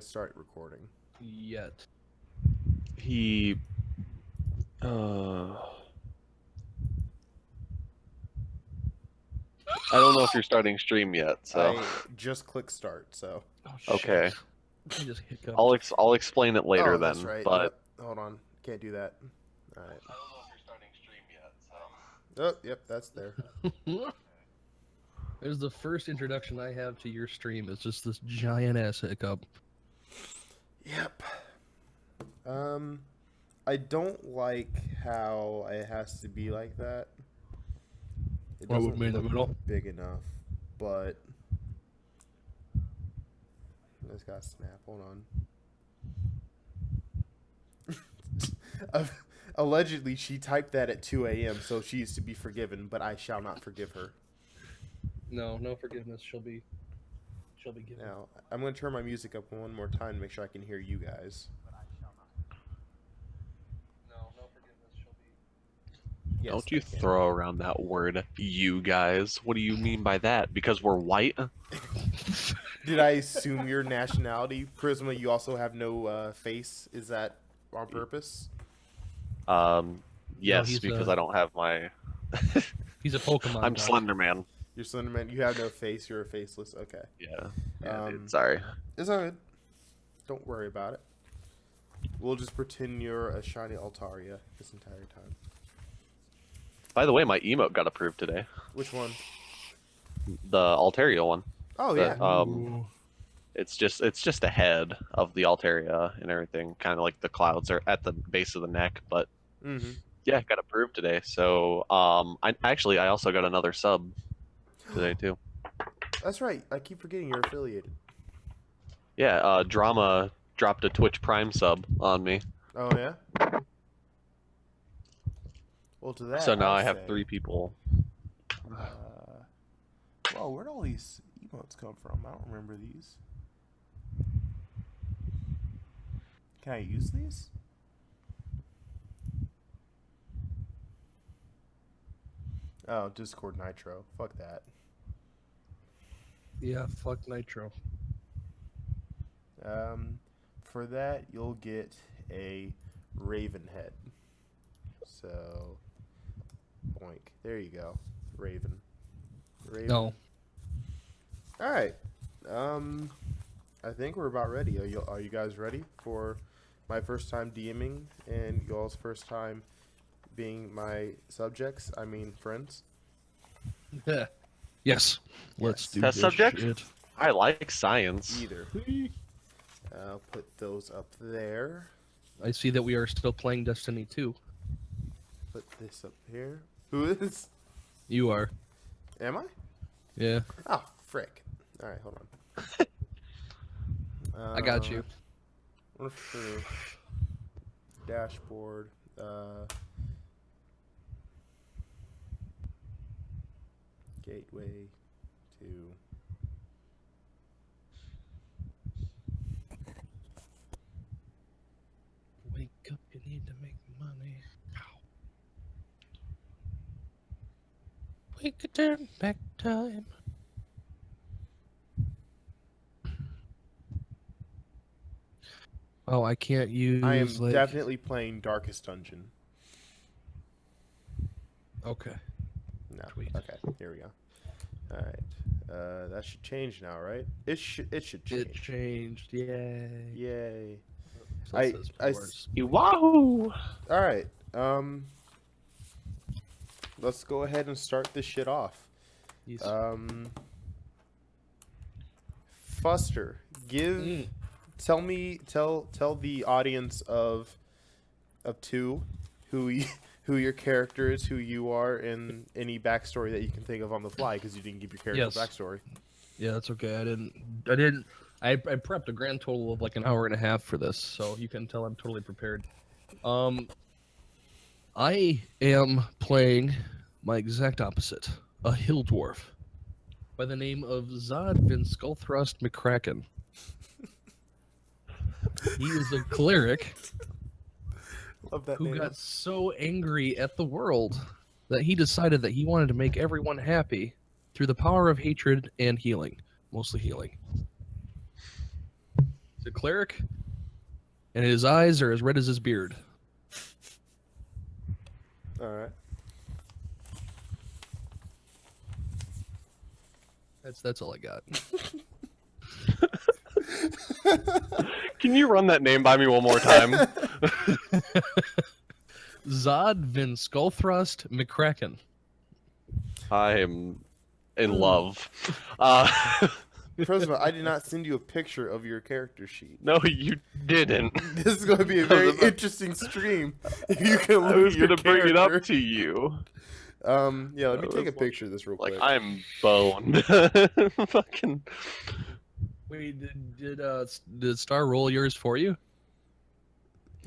and start recording. Yet. He. I don't know if you're starting stream yet, so. I just click start, so. Oh, shit. Okay. I just hiccuped. I'll explain it later then. That's right. But Yep. Hold on. Can't do that. All right. I don't know if you're starting stream yet, so. Oh, yep, that's there. There's the first introduction I have to your stream. It's just this giant ass hiccup. Yep. I don't like how it has to be like that. It What doesn't would be in the look middle? big enough, but this got snap. Hold on. Allegedly, she typed that at 2 a.m., so she is to be forgiven, but I shall not forgive her. No forgiveness. She'll be given. Now, I'm going to turn my music up one more time to make sure I can hear you guys. No forgiveness. She'll be. Yes, Don't you I can. throw around that word, you guys. What do you mean by that? Because we're white? Did I assume your nationality? Prisma, you also have no face. Is that on purpose? Yes, he's because a- I don't have my. He's a Pokemon. I'm dog. Slenderman. You're Slenderman. You have no face. You're a faceless. Okay. Yeah. Um, Sorry. It's all good. Don't worry about it. We'll just pretend you're a shiny Altaria this entire time. By the way, my emote got approved today. Which one? The Altaria one. Oh, But, yeah. Ooh. It's just a head of the Altaria and everything, kind of like the clouds are at the base of the neck. But Mm-hmm. yeah, it got approved today. So I also got another sub today too. That's right. I keep forgetting you're affiliated. Yeah, Drama dropped a Twitch Prime sub on me, Oh, yeah? Well, to that, so now I'll I have say, 3 people. Whoa, where'd all these emotes come from? I don't remember these. Can I use these? Oh, Discord Nitro. Fuck that. Yeah, fuck Nitro. For that, you'll get a Raven head. So, boink. There you go. Raven. No. All right. I think we're about ready. Are you guys ready for my first time DMing and y'all's first time being my subjects? I mean, friends. Yeah. Yes. Let's do Test this subject? shit. I like science. Either. I'll put those up there. I see that we are still playing Destiny 2. Put this up here. Who is? You are. Am I? Yeah. Oh, frick. All right, hold on. I got you. What's the dashboard? Gateway to. Wake up, you need to make money. We could turn back time. Oh, I can't use. I am like... definitely playing Darkest Dungeon. Okay. No. Tweet. Okay, here we go. All right. That should change now, right? It should change. It changed. Yay. Yay. So I- it says I ports. Wahoo! All right. Let's go ahead and start this shit off. Yes. Fuster, give tell the audience of 2 who your character is, who you are, and any backstory that you can think of on the fly, because you didn't give your character Yes. backstory. Yeah, that's okay. I prepped a grand total of like an hour and a half for this, so you can tell I'm totally prepared. I am playing my exact opposite, a hill dwarf, by the name of Zod Van Skullthrust McCracken. He is a cleric Love that who name. got so angry at the world that he decided that he wanted to make everyone happy through the power of hatred and healing, mostly healing. He's a cleric, and his eyes are as red as his beard. All right. That's all I got. Can you run that name by me one more time? Zod Vin Skullthrust McCracken. I am in Hmm. love. First of all, I did not send you a picture of your character sheet. No, you didn't. This is going to be a very interesting stream if you can look I was at your gonna bring it character. up to you. Yeah, let me I take a was picture of this real Like quick. I'm boned. Fucking. Wait, did Star roll yours for you?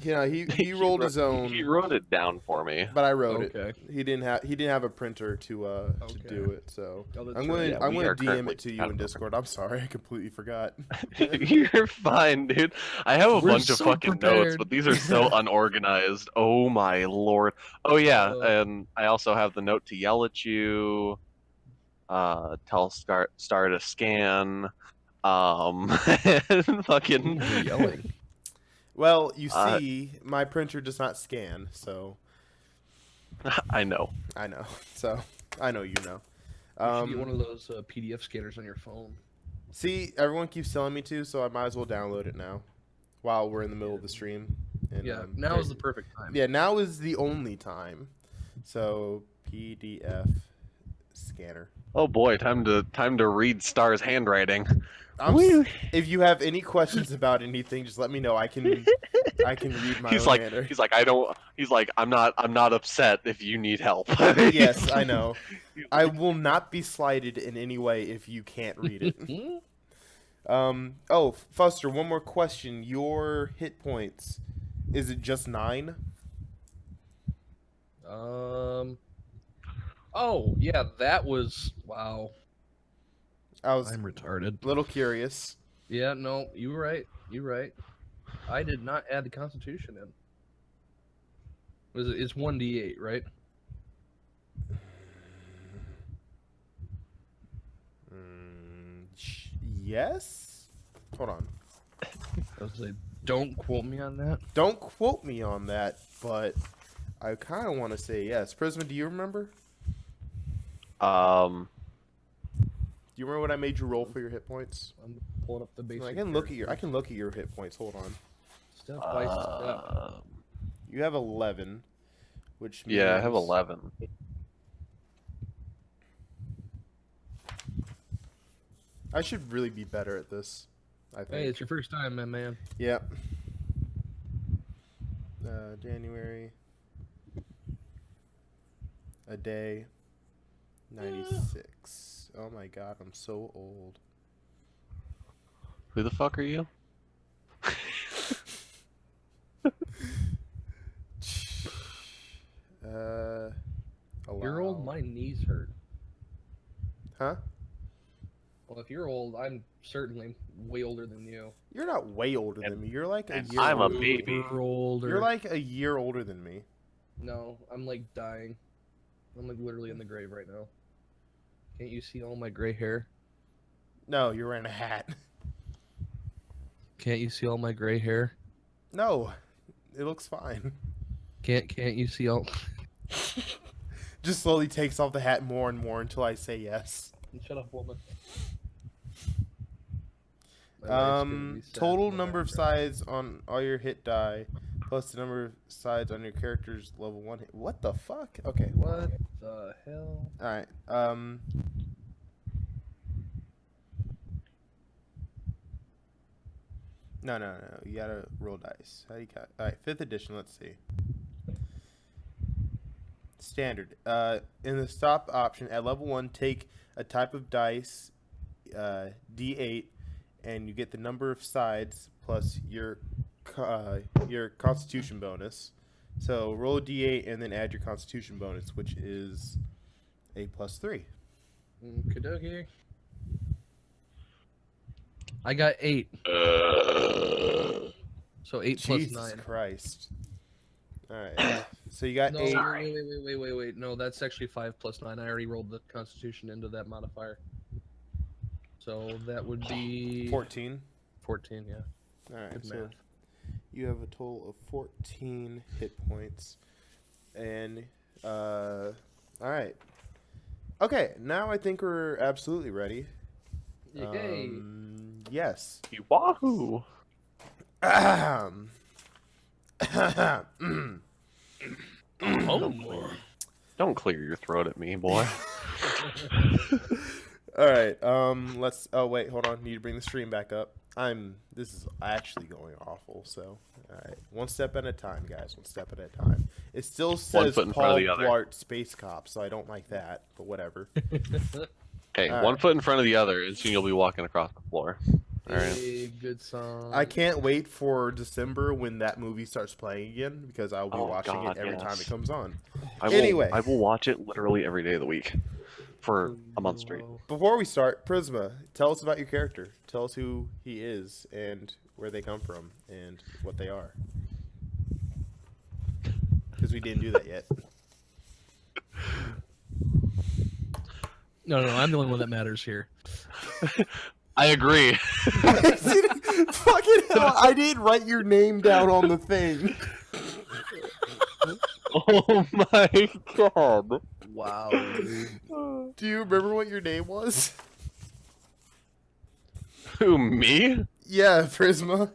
Yeah, he rolled his own, He wrote it down for me. but I wrote Okay. it. He didn't have a printer to Okay. do it. So Oh, that's I'm right. going Yeah, I'm we going are to DM currently it to you out in of Discord. I'm sorry, I completely forgot. You're fine, dude. I have a We're bunch of so fucking notes, prepared. but these are so unorganized. Oh my lord. Oh yeah, and I also have the note to yell at you. Tell Star to scan. And fucking Ooh, yelling. Well, you Uh, see, my printer does not scan, so I know. I know. So I know you know. You should get one of those PDF scanners on your phone. See, everyone keeps telling me to, so I might as well download it now, while we're in the middle of the stream. And, Yeah, now is the perfect time. Yeah, now is the only time. So PDF scanner. Oh boy, time to read Star's handwriting. If you have any questions about anything, just let me know. I can read my He's own like handwriting. he's like I'm not upset if you need help. Yes, I know. I will not be slighted in any way if you can't read it. Oh, Fuster, one more question. Your hit points, is it just 9? Oh yeah, that was wow. I was I'm retarded. a little curious. Yeah, no, you were right. You're right. I did not add the Constitution in. It's 1d8, right? Yes? Hold on. I was like, don't quote me on that. Don't quote me on that, but I kind of want to say yes. Prisma, do you remember? Do you remember what I made you roll for your hit points? I'm pulling up the basic. I can look at your hit points. Hold on. step by step. You have 11, which means Yeah, I have 11. I should really be better at this. I think. Hey, it's your first time, my man. Yep. January. A day. 96. Oh my god, I'm so old. Who the fuck are you? You're old, allow. my knees hurt. Huh? Well, if you're old, I'm certainly way older than you. You're not way older than me. You're like a and year. I'm a older. baby. Super older. You're like a year older than me. No, I'm like dying. I'm like literally in the grave right now. Can't you see all my gray hair? No, you're wearing a hat. Can't you see all my gray hair? No, it looks fine. Can't you see all? Just slowly takes off the hat more and more until I say yes. Shut up, woman. My wife's gonna be sad Total in number of the background. sides on all your hit die, plus the number of sides on your character's level 1 hit. What the fuck? Okay. What the hell? All right. No. You gotta roll dice. How do you got? All right. 5th edition. Let's see. Standard. In the stop option at level 1, take a type of dice, D8, and you get the number of sides plus your Constitution bonus. So roll a D8 and then add your Constitution bonus, which is a +3. Kadoki. I got 8. So 8 plus Jesus 9. Christ. All right. So you got No, 8. wait. No, that's actually 5 plus 9. I already rolled the Constitution into that modifier. So that would be 14. 14, yeah. All right, Good so math. you have a total of 14 hit points, and all right. Okay, now I think we're absolutely ready. Yay. Yes. Wahoo! Ahem. Oh. Don't clear your throat at me, boy. All right. Let's. Oh wait, hold on. Need to bring the stream back up. This is actually going awful. So, all right. One step at a time, guys. One step at a time. It still says foot in front of Paul the other. Blart Space Cop, so I don't like that. But whatever. Okay, All one right. foot in front of the other, and soon you'll be walking across the floor. All right. Hey, good song. I can't wait for December when that movie starts playing again because I'll be Oh, watching God, it every time yes. it comes on. Anyway, Anyway. I will watch it literally every day of the week for a month straight. Before we start, Prisma, tell us about your character. Tell us who he is and where they come from and what they are. Because we didn't do that yet. No, I'm the only one that matters here. I agree. Fucking hell, I didn't write your name down on the thing. Oh my god. Wow. Do you remember what your name was? Who, me? Yeah, Prisma.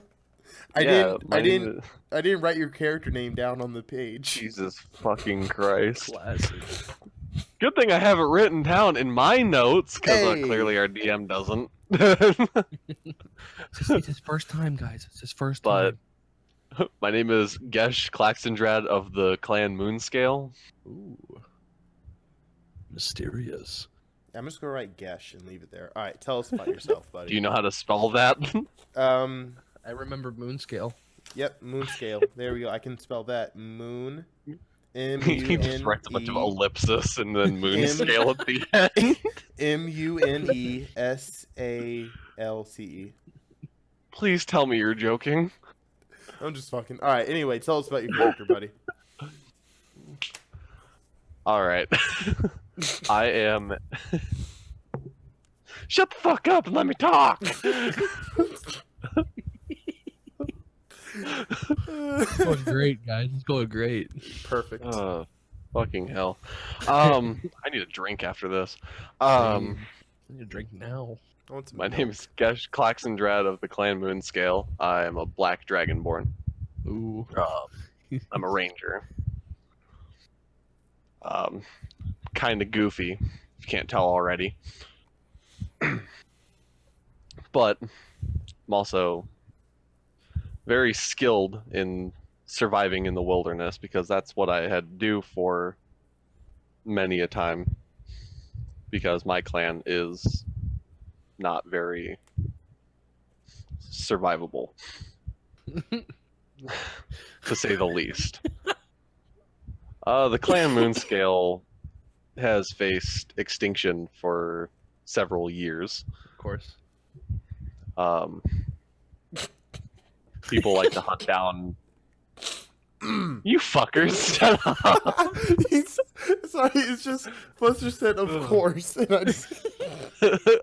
I my name didn't is- I didn't write your character name down on the page. Jesus fucking Christ. Classic. Good thing I have it written down in my notes, because Hey. clearly our DM doesn't. It's his first time, guys. It's his first But- time. My name is Gesh Klaxendrad of the clan Moonscale. Ooh. Mysterious. I'm just gonna write Gesh and leave it there. Alright, tell us about yourself, buddy. Do you know how to spell that? I remember Moonscale. Yep, Moonscale. There we go. I can spell that. Moon. He just writes a bunch of ellipsis and then Moonscale at the end. Munesasale. Please tell me you're joking. I'm just fucking. All right. Anyway, tell us about your character, buddy. All right. I am. Shut the fuck up and let me talk. It's going great, guys. It's going great. Perfect. Fucking hell. I need a drink after this. I need a drink now. I want some My milk. name is Gesh Klaxendrad of the clan Moonscale. I am a black dragonborn. Ooh. I'm a ranger. Kind of goofy, if you can't tell already. But I'm also very skilled in surviving in the wilderness because that's what I had to do for many a time. Because my clan is not very survivable, to say the least. The clan Moonscale has faced extinction for several years. Of course. People like to hunt down. You fuckers! Shut up. Sorry, it's just Buster said, "Of course," and I just,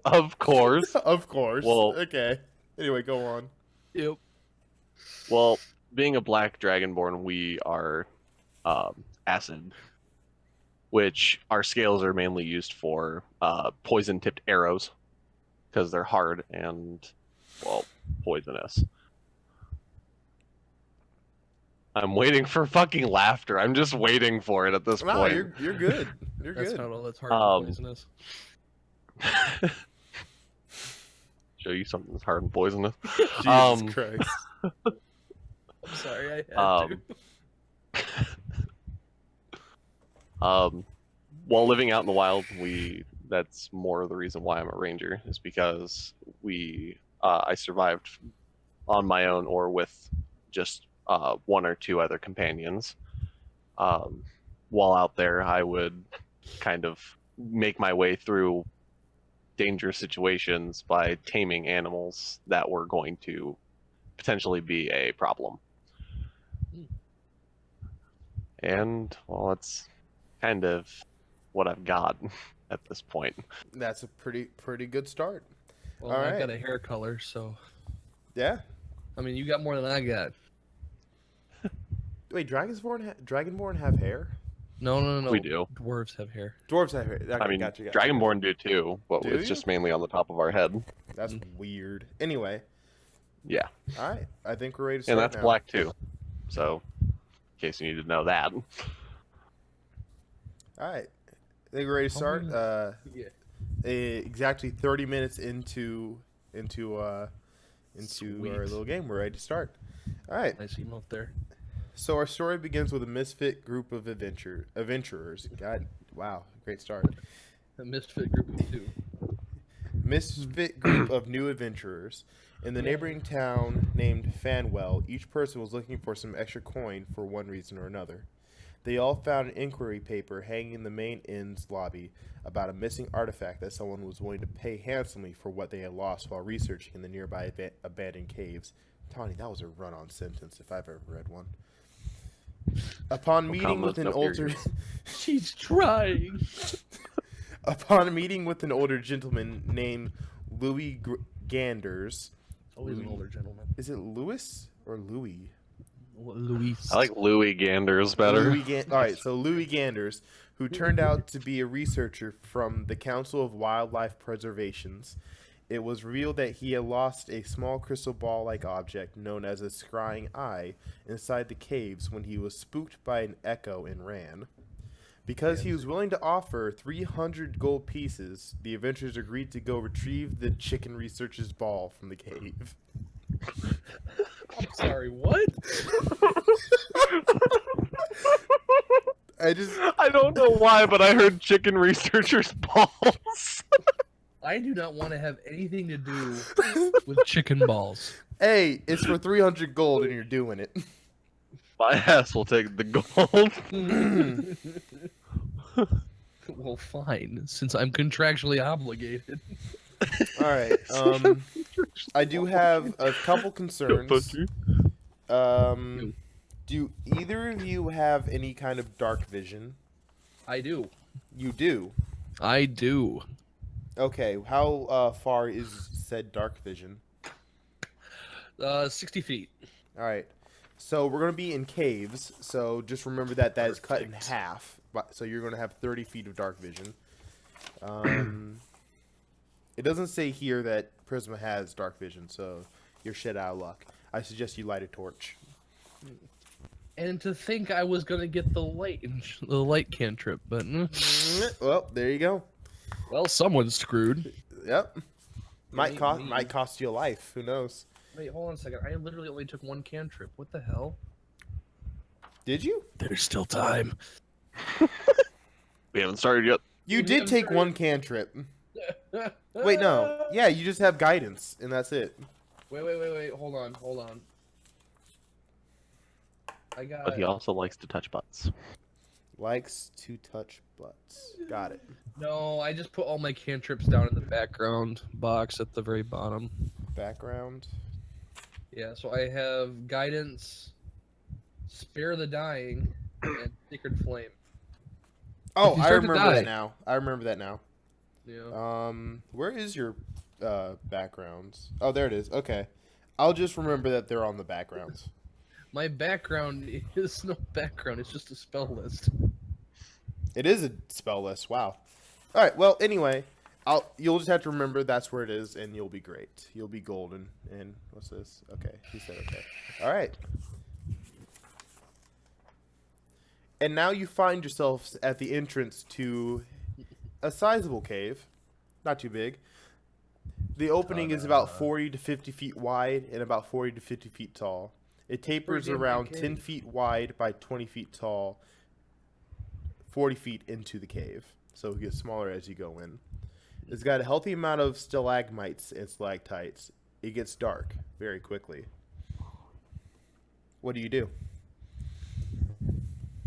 Of course. of course. Well- Okay. Anyway, go on. Yep. Well, being a black dragonborn, we are acid, which our scales are mainly used for poison-tipped arrows because they're hard and, well, poisonous. I'm waiting for fucking laughter. I'm just waiting for it at this No, point. you're good. You're That's good. not all that's hard Um, poisonous. Show you something that's hard and poisonous. Jesus um, Christ. I'm sorry, I had to. While living out in the wild, that's more of the reason why I'm a ranger, is because I survived on my own or with just one or two other companions. While out there, I would kind of make my way through dangerous situations by taming animals that were going to potentially be a problem. And, well, that's kind of what I've got at this point. That's a pretty good start. Well, all I've right. got a hair color, so Yeah. I mean, you got more than I got. Wait, Dragonborn have hair? No. We do. Dwarves have hair. Dwarves have hair. Okay, I mean, gotcha. Dragonborn do too, but Do it's you? just mainly on the top of our head. That's weird. Anyway, Yeah, all right. I think we're ready to start and that's now. black too. So, in case you need to know that. All right. I think we're ready to start. Yeah. Exactly 30 minutes into our Sweet. little game. We're ready to start. All right. Nice emote there. So our story begins with a misfit group of adventurers. God, wow, great start. A misfit group of two. Misfit group of new adventurers in the neighboring town named Fanwell. Each person was looking for some extra coin for one reason or another. They all found an inquiry paper hanging in the main inn's lobby about a missing artifact that someone was willing to pay handsomely for what they had lost while researching in the nearby abandoned caves. Tawny, that was a run-on sentence if I've ever read one. Upon meeting with an older She's trying. upon meeting with an older gentleman named Louis Ganders. Always an older gentleman. Is it Louis or Louis? Luis. I like Louis Ganders better. All right, so Louis Ganders, who turned out to be a researcher from the Council of Wildlife Preservations. It was revealed that he had lost a small crystal ball-like object known as a scrying eye inside the caves when he was spooked by an echo and ran. Because he was willing to offer 300 gold pieces, the adventurers agreed to go retrieve the chicken researcher's ball from the cave. I'm sorry, what? I I don't know why, but I heard chicken researchers' balls. I do not want to have anything to do with chicken balls. Hey, it's for 300 gold and you're doing it. My ass will take the gold. Well, fine, since I'm contractually obligated. All right. I do have a couple concerns. Do either of you have any kind of dark vision? I do. You do. I do. Okay. How far is said dark vision? 60 feet. All right. So we're gonna be in caves. So just remember that is cut in Perfect. half. So you're gonna have 30 feet of dark vision. It doesn't say here that Prisma has dark vision, so you're shit out of luck. I suggest you light a torch. And to think I was gonna get the light cantrip, but Well, there you go. well, someone's screwed. Yep. Might ain't me. cost you a life. Who knows? Wait, hold on a second. I literally only took one cantrip. What the hell? Did you? There's still time. We haven't started yet. You We did haven't take started. one cantrip. Wait, no. Yeah, you just have guidance, and that's it. Wait. Hold on. I got. But he also likes to touch butts. Likes to touch butts. Got it. No, I just put all my cantrips down in the background box at the very bottom. Background. Yeah, so I have guidance, spare the dying, and sacred flame. Oh, If you I start to remember die- that now. I remember that now. Yeah. Where is your backgrounds? Oh, there it is. Okay. I'll just remember that they're on the backgrounds. My background is no background. It's just a spell list. It is a spell list. Wow. All right. Well, anyway, you'll just have to remember that's where it is, and you'll be great. You'll be golden. And what's this? Okay, he said okay. All right. And now you find yourselves at the entrance to a sizable cave, not too big. The opening is about 40 to 50 feet wide and about 40 to 50 feet tall. It tapers Pretty damn big around cave. 10 feet wide by 20 feet tall, 40 feet into the cave. So it gets smaller as you go in. It's got a healthy amount of stalagmites and stalactites. It gets dark very quickly. What do you do?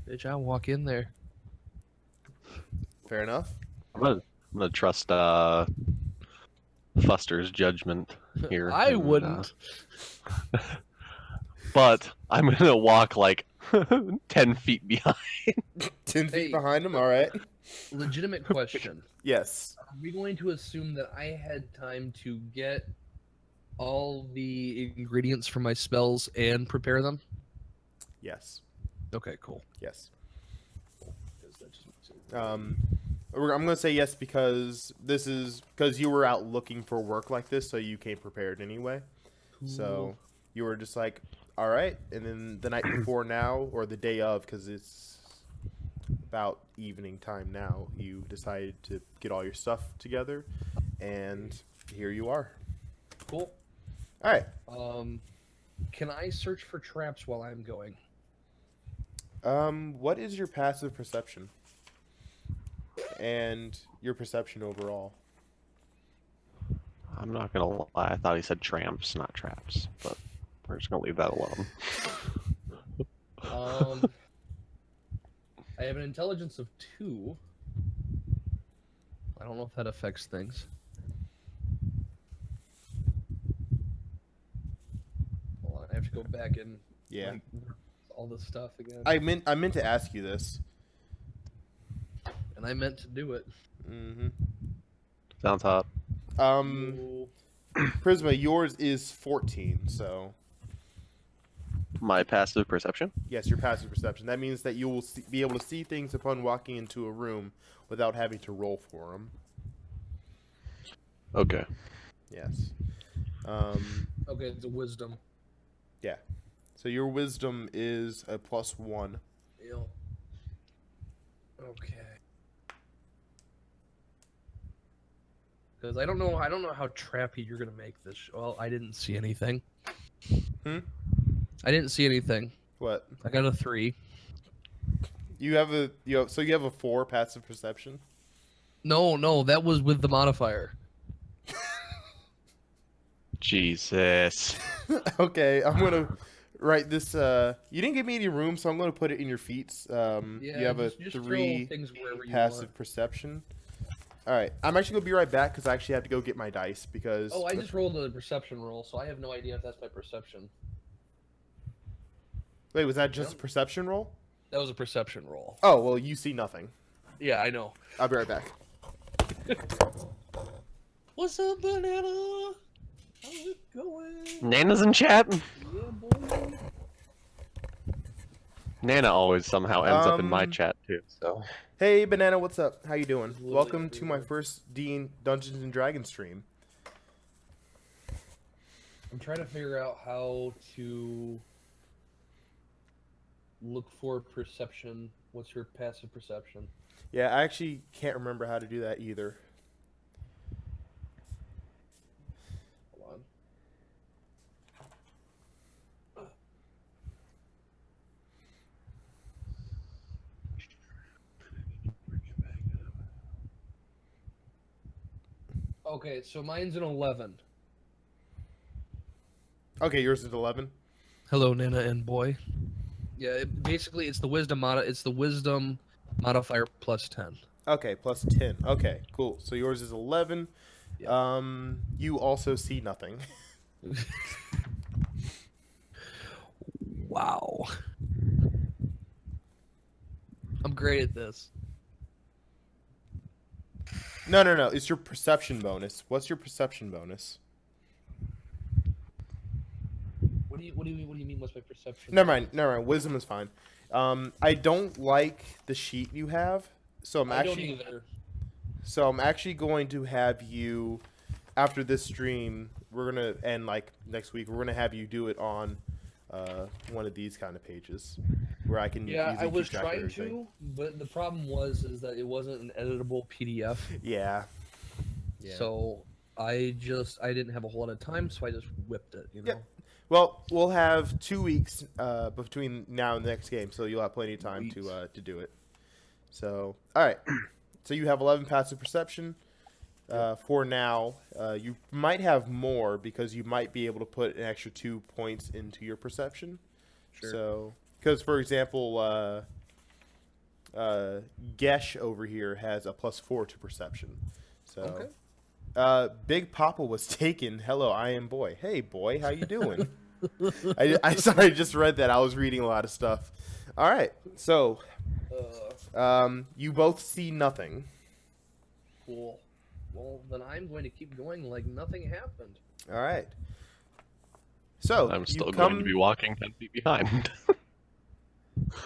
Bitch, I'll walk in there. Fair enough. I'm gonna trust Fuster's judgment here. I and, wouldn't. But I'm gonna walk like 10 feet behind. 10 feet Hey. behind him, all right. Legitimate question. Yes. Are we going to assume that I had time to get all the ingredients for my spells and prepare them? Yes. Okay, cool. Yes. 'Cause that just makes it- I'm gonna say yes because because you were out looking for work like this, so you came prepared anyway. So you were just like, all right, and then the night before now, or the day of, because it's about evening time now, you decided to get all your stuff together, and here you are. Cool. All right. Can I search for traps while I'm going? What is your passive perception? And your perception overall? I'm not gonna lie. I thought he said tramps, not traps, but we're just gonna leave that alone. I have an intelligence of 2. I don't know if that affects things. Hold on, I have to go back and Yeah. like, all this stuff again. I meant to ask you this. And I meant to do it. Mm-hmm. Sounds hot. Ooh. Prisma, yours is 14, so My passive perception. yes, your passive perception. That means that you will be able to see things upon walking into a room without having to roll for them. Okay. Yes. Okay, it's a wisdom. So your wisdom is a +1. Yep. Okay. Because I don't know how trappy you're gonna make this. Well, I didn't see anything. Hmm? I didn't see anything. What? I got a 3. You have a 4 passive perception? No, that was with the modifier. Jesus. Okay, I'm going to write this you didn't give me any room, so I'm going to put it in your feats. You have a just throw 3 things wherever you passive want. perception. All right, I'm actually going to be right back because I actually have to go get my dice because Oh, I just rolled a perception roll, so I have no idea if that's my perception. Wait, was that just Yep. a perception roll? That was a perception roll. Oh, well, you see nothing. Yeah, I know. I'll be right back. What's up, banana? How's it going? Nana's in chat. Yeah, boy. Nana always somehow ends up in my Um, chat too. So Hey, Banana, what's up? How you doing? Literally Welcome to my everywhere. first Dungeons and Dragons stream. I'm trying to figure out how to look for perception. What's your passive perception? Yeah, I actually can't remember how to do that either. Hold on. Okay, so mine's an 11. Okay, yours is 11. Hello, Nana and boy. Yeah, basically it's the wisdom modifier plus 10. Okay, plus 10. Okay, cool. So yours is 11. Yeah. You also see nothing. Wow. I'm great at this. No. It's your perception bonus. What's your perception bonus? What do you mean? What's my perception? Never mind. Wisdom is fine. I don't like the sheet you have, so I'm I don't actually either. So I'm actually going to have you, after this stream, we're gonna end like next week. We're gonna have you do it on one of these kind of pages, where I can. Yeah, easily I was keep track of trying everything. to, but the problem was that it wasn't an editable PDF. Yeah. So I didn't have a whole lot of time, so I just whipped it. You know. Yep. Well, we'll have 2 weeks between now and the next game, so you'll have plenty of time to do it. So, all right. So you have 11 passive perception. For now, you might have more because you might be able to put an extra 2 points into your perception. Sure. So, because for example, Gesh over here has a +4 to perception. So, Okay. Big Papa was taken. Hello, I am boy. Hey, boy, how you doing? I sorry, I just read that. I was reading a lot of stuff. All right, so you both see nothing. Cool. Well, then I'm going to keep going like nothing happened. All right. So I'm you still come, going to be walking 10 feet behind.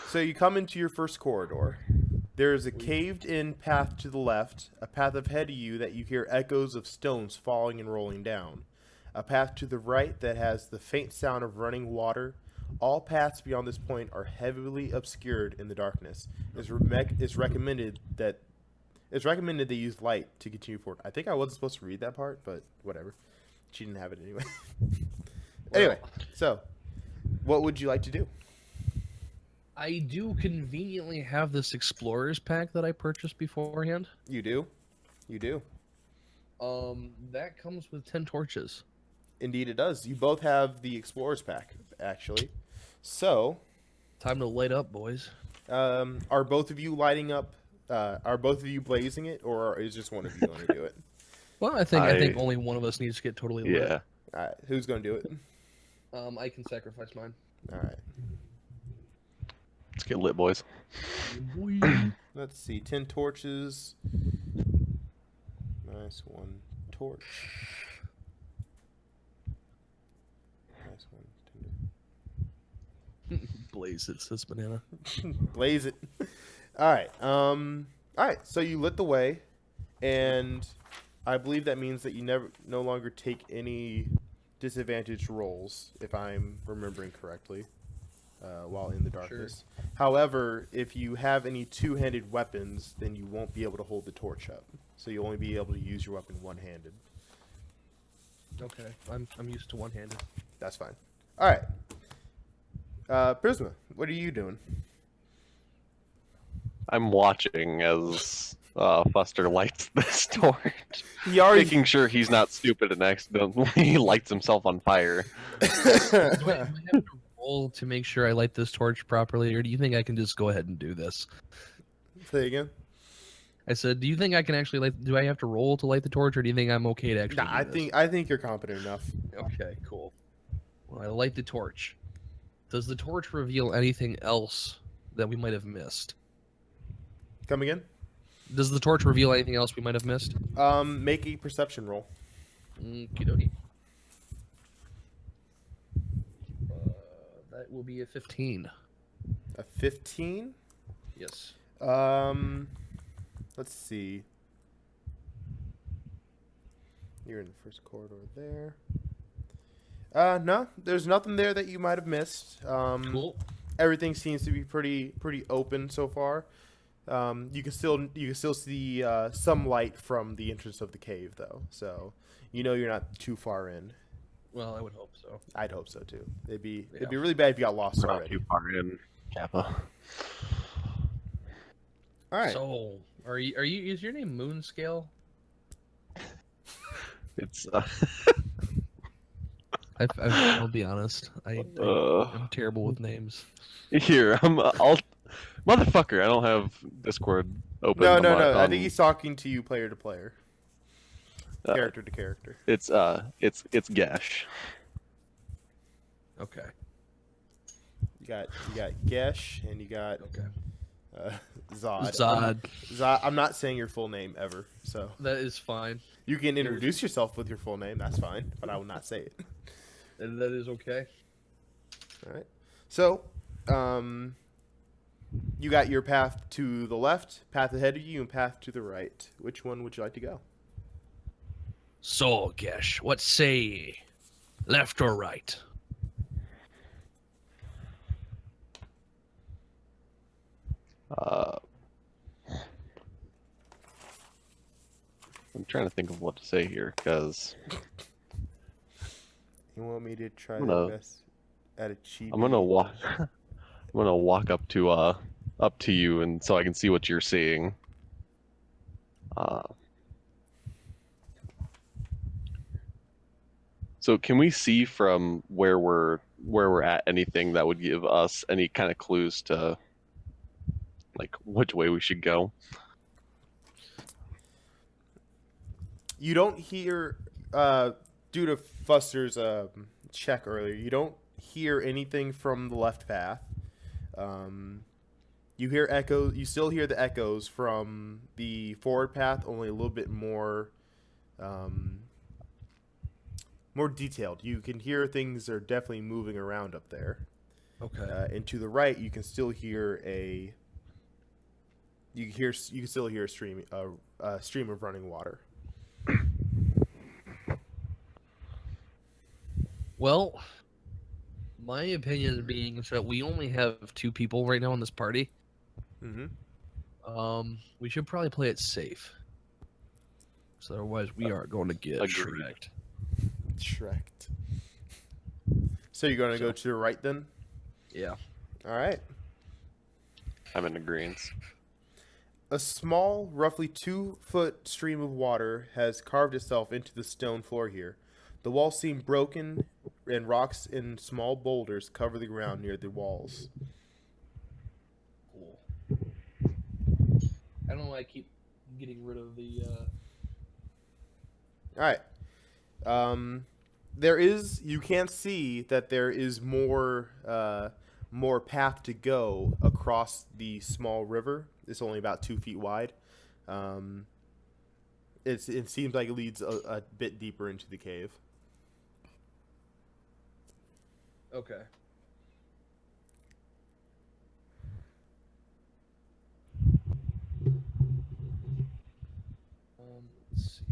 so you come into your first corridor. There is a caved-in path to the left, a path ahead of you that you hear echoes of stones falling and rolling down, a path to the right that has the faint sound of running water. All paths beyond this point are heavily obscured in the darkness. It's recommended that they use light to continue forward. I think I wasn't supposed to read that part, but whatever. She didn't have it anyway. Anyway, so what would you like to do? I do conveniently have this explorer's pack that I purchased beforehand. You do? You do. That comes with 10 torches. Indeed it does. You both have the explorer's pack, actually. So, Time to light up, boys. are both of you lighting up? Are both of you blazing it, or is just one of you going to do it? Well, I think I- only one of us needs to get totally lit. Yeah. All right, who's going to do it? I can sacrifice mine. All right. Let's get lit, boys. Let's see. 10 torches. Nice one. Torch. Nice one. Blaze it, says Banana. Blaze it. All right. All right. So you lit the way, and I believe that means that you no longer take any disadvantaged rolls, if I'm remembering correctly, while in the darkness. However, if you have any two-handed weapons, then you won't be able to hold the torch up. So you'll only be able to use your weapon one-handed. Okay, I'm used to one-handed. That's fine. All right. Prisma, what are you doing? I'm watching as Fuster lights this torch, He already making sure he's not stupid and accidentally lights himself on fire. Do I have to roll to make sure I light this torch properly, or do you think I can just go ahead and do this? Say again. I said, do you think I can actually light? Do I have to roll to light the torch, or do you think I'm okay to actually? Nah, do this? I think you're competent enough. Okay, cool. Well, I light the torch. Does the torch reveal anything else that we might have missed? Come again? Does the torch reveal anything else we might have missed? Make a perception roll. Okie dokie. That will be a 15. A 15. Yes. Let's see. You're in the first corridor there. No, there's nothing there that you might have missed. Cool. Everything seems to be pretty open so far. You can still see some light from the entrance of the cave, though. So you know you're not too far in. Well, I would hope so. I'd hope so too. It'd be Yeah. really bad if you got lost We're not already. too far in, Kappa. All right. So, is your name Moonscale? It's I'll be honest. I'm terrible with names. here. Motherfucker. I don't have Discord open. No. on my- I think he's talking to you, player to player, uh, character to character. It's Gash. Okay. You got Gesh and you got Okay. Zod. Zod. I'm not saying your full name ever, so That is fine. you can introduce yourself with your full name. That's fine, but I will not say it. That is okay. All right. So, you got your path to the left, path ahead of you, and path to the right. Which one would you like to go? So, Gesh, what say ye? Left or right? I'm trying to think of what to say here because You want me to try I'm the gonna- best at a cheap? I'm gonna walk. I'm gonna walk up to you, and so I can see what you're seeing. So can we see from where we're at anything that would give us any kind of clues to like which way we should go? You don't hear, due to Fuster's check earlier, you don't hear anything from the left path. You hear echoes. You still hear the echoes from the forward path, only a little bit more more detailed. You can hear things are definitely moving around up there. Okay. And to the right, you can still hear you can still hear a stream of running water. Well, my opinion being is that we only have 2 people right now in this party. Mm-hmm. We should probably play it safe. So otherwise we are going to get Agreed. shreked. Shreked. So you're going to go to the right then? Yeah. All right. I'm in agreement. A small, roughly 2-foot stream of water has carved itself into the stone floor here. The walls seem broken, and rocks and small boulders cover the ground near the walls. Cool. I don't know why I keep getting rid of the All right. You can see that there is more path to go across the small river. It's only about 2 feet wide. It seems like it leads a bit deeper into the cave. Okay. Let's see.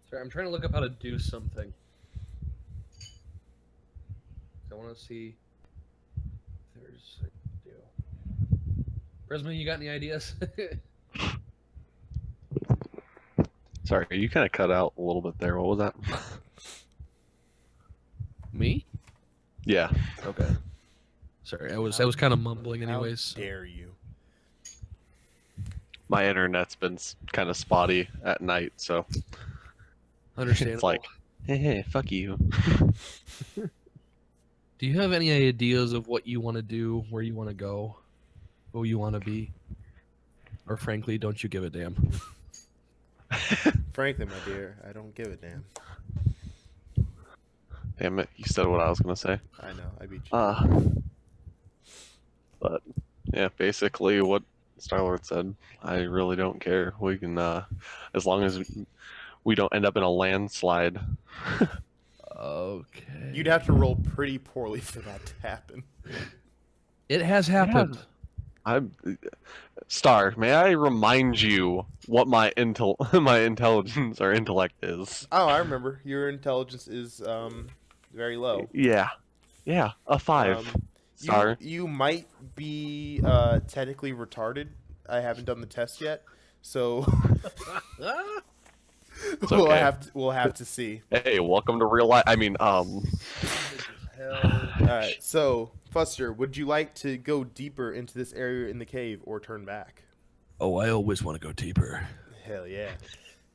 Sorry, I'm trying to look up how to do something. I want to see if there's a deal. Prisma, you got any ideas? Sorry, you kind of cut out a little bit there. What was that? Me? Yeah. Okay. Sorry, I was kind of mumbling anyways. How dare you? My internet's been kind of spotty at night, so Understandable. it's like, hey, fuck you. Do you have any ideas of what you want to do, where you want to go, who you want to be? Or frankly, don't you give a damn? Frankly, my dear, I don't give a damn. Damn it, you said what I was gonna say. I know, I beat you. But yeah, basically what Star-Lord said. I really don't care. We can, as long as we don't end up in a landslide. Okay. You'd have to roll pretty poorly for that to happen. It has happened. Star, may I remind you what my my intelligence or intellect is? Oh, I remember. Your intelligence is very low. Yeah, a 5. Star. You might be technically retarded. I haven't done the test yet, so okay. we'll have to see. Hey, welcome to real life. I mean, All right. So, Fuster, would you like to go deeper into this area in the cave or turn back? Oh, I always want to go deeper. Hell yeah.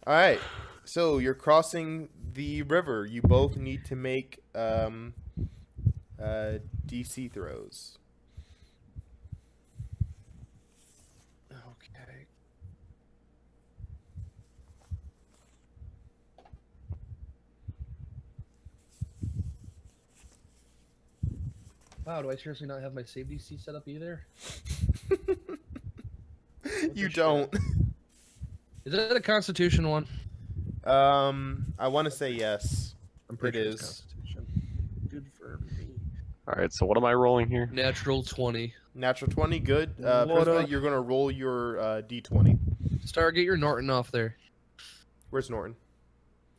All right. So, you're crossing the river. You both need to make DC throws. Okay. Wow, do I seriously not have my save DC set up either? You the don't. Is that a Constitution one? I want to say yes. I'm pretty It sure it's is. Constitution. Good for me. all right. So what am I rolling here? Natural 20. Natural 20, good. What Prisma, up? you're going to roll your D20. Star, get your Norton off there. Where's Norton?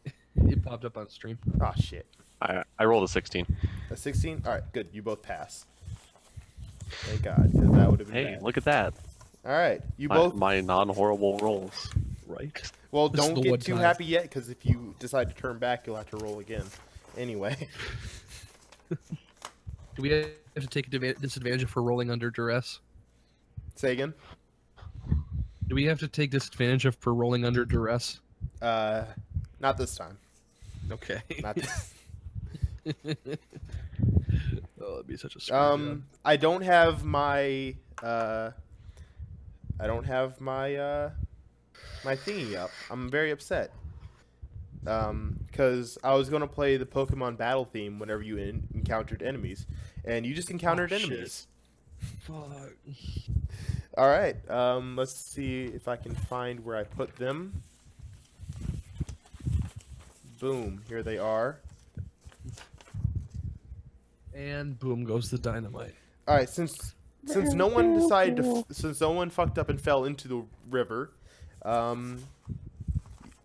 It popped up on stream. Ah, shit. I rolled a 16. A 16? All right, good. You both pass. Thank God, because that would have been Hey, bad. look at that. All right, you both. My non-horrible rolls. Right. Well, This is don't the get one too time. happy yet, because if you decide to turn back, you'll have to roll again. Anyway. Do we have to take a disadvantage for rolling under duress? Say again. Do we have to take disadvantage for rolling under duress? Not this time. Okay. Not this. Oh, that'd be such a screw job. I don't have my my thingy up. I'm very upset. Because I was gonna play the Pokemon battle theme whenever you encountered enemies, and you just encountered shit. enemies. Fuck. All right. Let's see if I can find where I put them. Boom. Here they are. And boom goes the dynamite. All right. Since no one decided to, since no one fucked up and fell into the river,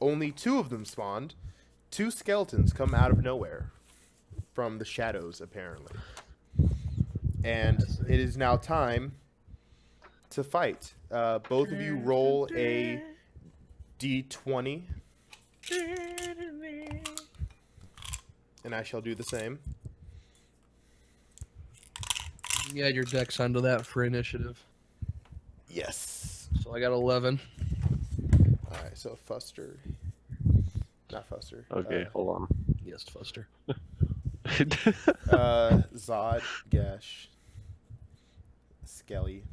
only 2 of them spawned. 2 skeletons come out of nowhere from the shadows, apparently. And it is now time to fight. Both of you roll a d20. And I shall do the same. You add your dex onto that for initiative. Yes. So I got 11. All right, so Fuster. Not Fuster. Okay, hold on. Yes, Fuster. Zod, Gesh, Skelly.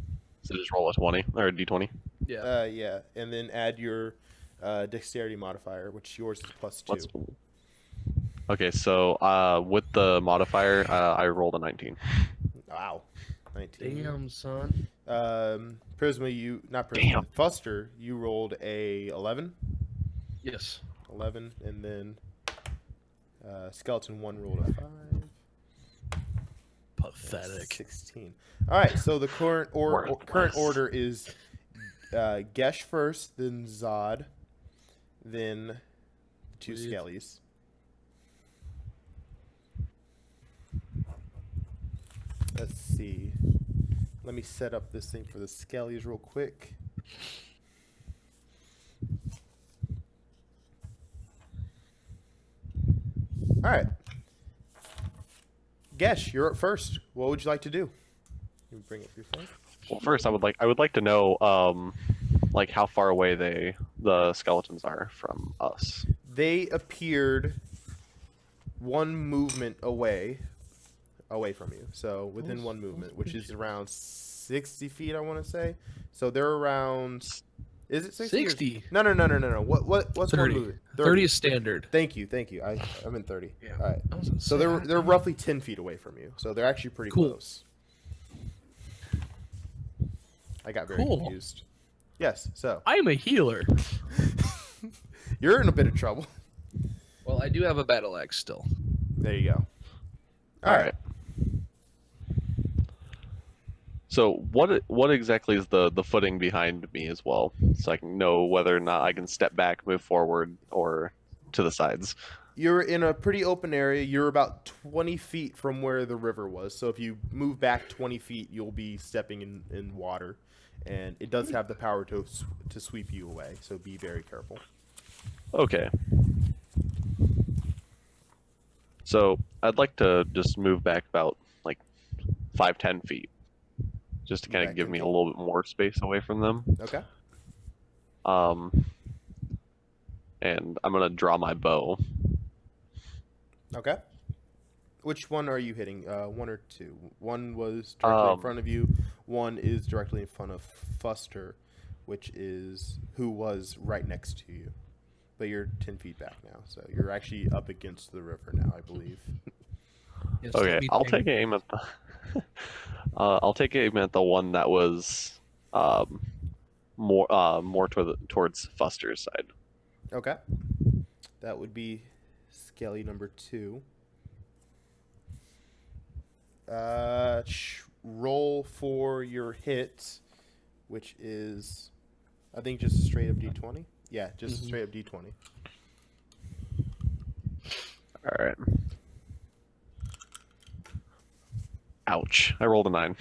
So just roll a 20 or a d20. Yeah. Yeah, and then add your dexterity modifier, which yours is +2. Let's... Okay, so with the modifier, I rolled a 19. Wow, 19. Damn, son. Prisma, not Prisma. Damn. Fuster, you rolled a 11. Yes. 11, and then Skeleton 1 rolled a 5. Pathetic. 16. All right, so the current Worthless. order is Gesh first, then Zod, then 2 Sweet. Skellies. Let's see. Let me set up this thing for the Skellies real quick. All right. Gesh, you're up first. What would you like to do? You bring up your phone. Well, first, I would like to know like how far away the skeletons are from us. They appeared 1 movement away from you. So within 1 movement, which is around 60 feet, I want to say. So they're around. Is it 60? 60. No. What's 30. 1 movement? 30 is standard. Thank you. I'm in 30. Yeah. All right. I was gonna So say, they're roughly 10 feet away from you. So they're actually pretty Cool. close. I got very Cool. confused. Yes. So I'm a healer. you're in a bit of trouble. Well, I do have a battle axe still. There you go. All right. So what exactly is the footing behind me as well, so I can know whether or not I can step back, move forward, or to the sides? You're in a pretty open area. You're about 20 feet from where the river was. So if you move back 20 feet, you'll be stepping in water. And it does have the power to sweep you away. So be very careful. Okay. So I'd like to just move back about like 5-10 feet, just to kind Back of give 10 me a feet. little bit more space away from them. Okay. And I'm gonna draw my bow. Okay. Which one are you hitting? 1 or 2? 1 was directly in front of you. 1 is directly in front of Fuster, who was right next to you. But you're 10 feet back now, so you're actually up against the river now, I believe. Yes, Okay, let me I'll think. take aim at the. I'll take aim at the one that was more towards Fuster's side. Okay. That would be Skelly number 2. Roll for your hit, which is, I think, just a straight up d20. Yeah, just a straight up d20. All right. Ouch! I rolled a 9.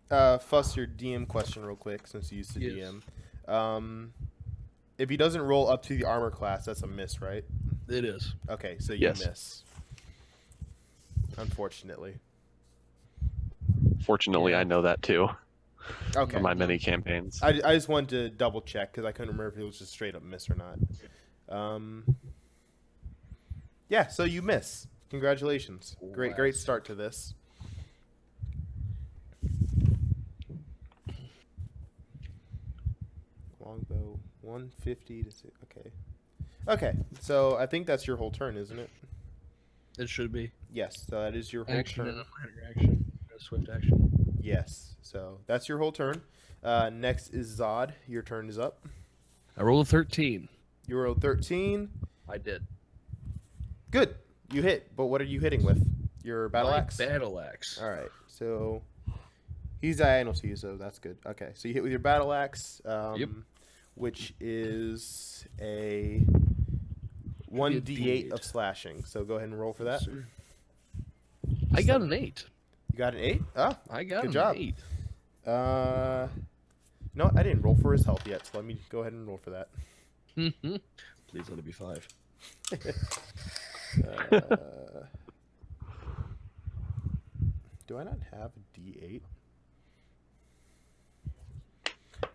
Fuss your DM question real quick, since you used to Yes. DM. If he doesn't roll up to the armor class, that's a miss, right? It is. Okay, so you Yes. miss. Unfortunately. Fortunately, Yeah. I know that too Okay. from my many campaigns. I just wanted to double check because I couldn't remember if it was just straight up miss or not. Yeah, so you miss. Congratulations. Great start to this. Longbow 150 to 6. Okay, so I think that's your whole turn, isn't it? It should be. Yes, so that is your whole Action turn. and a minor action. A swift action. Yes, so that's your whole turn. Next is Zod. Your turn is up. I rolled a 13. You rolled 13. I did. Good. You hit, but what are you hitting with? Your battle My axe? Battle axe. All right. So he's diagonal to you, so that's good. Okay. So you hit with your battle axe, Yep. which is a 1d8 of slashing. So go ahead and roll for that. Sir. I got an 8. You got an 8? Oh, I got Good an job. 8. no, I didn't roll for his health yet, so let me go ahead and roll for that. Please let it be 5. Do I not have a D8?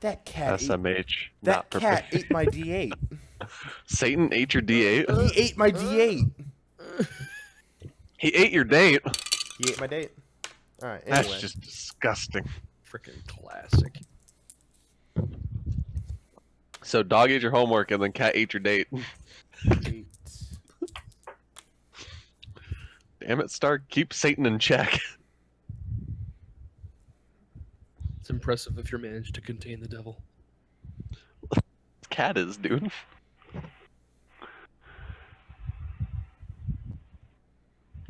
That cat. SMH. That not cat prepared. ate my D8. Satan ate your D8. He ate my D8. He ate your date. He ate my date. All right. That's Anyway, just disgusting. Freaking classic. So dog ate your homework and then cat ate your date. 8. Damn it, Stark. Keep Satan in check. It's impressive if you're managed to contain the devil. Cat is, dude.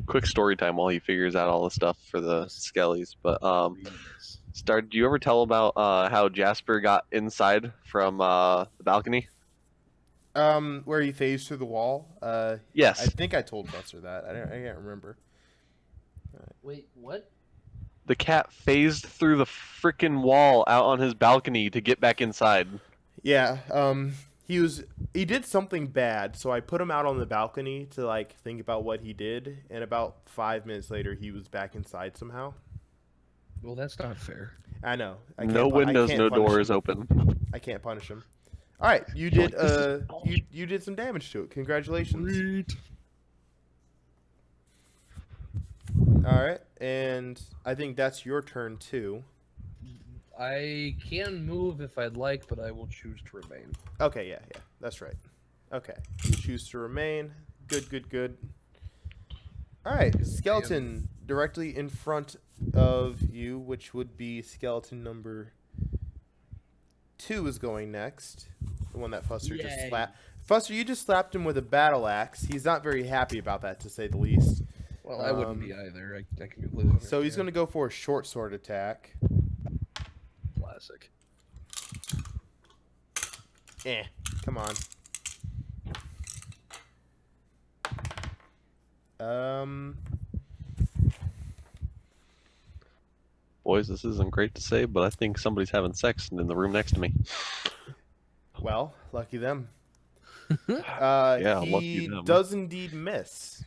Quick story time while he figures out all the stuff for the Yes. skellies. But Yes. Star, do you ever tell about how Jasper got inside from the balcony? Where he phased through the wall. Yes. I think I told Buster that. I can't remember. Wait, what? The cat phased through the freaking wall out on his balcony to get back inside. Yeah. He did something bad, so I put him out on the balcony to like think about what he did, and about 5 minutes later, he was back inside somehow. Well, that's not fair. I know. I No can't pu- I windows, can't no punish doors him. open. I can't punish him. All right, you You're did. like, "This is bullshit." You did some damage to it. Congratulations. Sweet. All right, and I think that's your turn too. I can move if I'd like, but I will choose to remain. Okay, yeah, that's right. Okay, you choose to remain. Good. All right, skeleton directly in front of you, which would be skeleton number 2 is going next. The one that Fuster just Yay. slapped. Fuster, you just slapped him with a battle axe. He's not very happy about that, to say the least. Well, I wouldn't Um, be either. I can completely So he's going to go for a short sword attack. Classic. Come on. Boys, this isn't great to say, but I think somebody's having sex in the room next to me. Well, lucky them. Yeah, he lucky them. does indeed miss.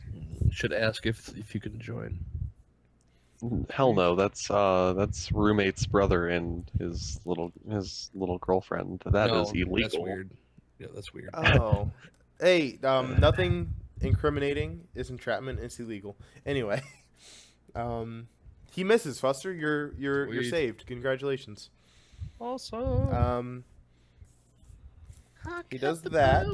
Should ask if you can join. Hell no, that's roommate's brother and his little girlfriend. That is illegal. That's weird. Yeah, that's weird. Oh, hey, nothing incriminating is entrapment. It's illegal. Anyway, he misses. Fuster, you're Sweet. saved. Congratulations. Awesome. He does that.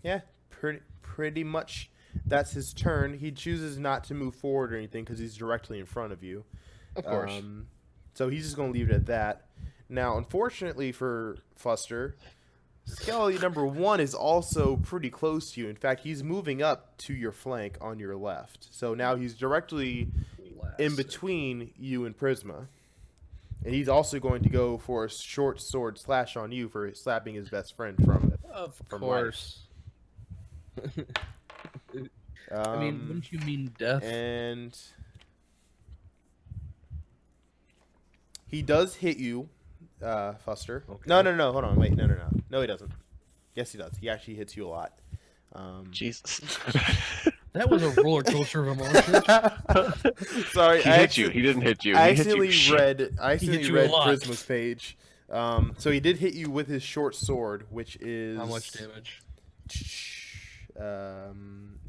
Yeah, pretty much. That's his turn. He chooses not to move forward or anything because he's directly in front of you. Of course. So he's just going to leave it at that. Now, unfortunately for Fuster, Skelly number 1 is also pretty close to you. In fact, he's moving up to your flank on your left. So now he's directly in between you and Prisma. And he's also going to go for a short sword slash on you for slapping his best friend from Of from course. I mean, Um, wouldn't you mean death? and he does hit you, Fuster. Okay. No. Hold on. Wait. No. No, he doesn't. Yes, he does. He actually hits you a lot. Jesus. That was a roller coaster of emotions. Sorry, He hit you. He didn't hit you. I He hit you. accidentally Shit. accidentally you a read lot. Prisma's page. So he did hit you with his short sword, which is How much damage?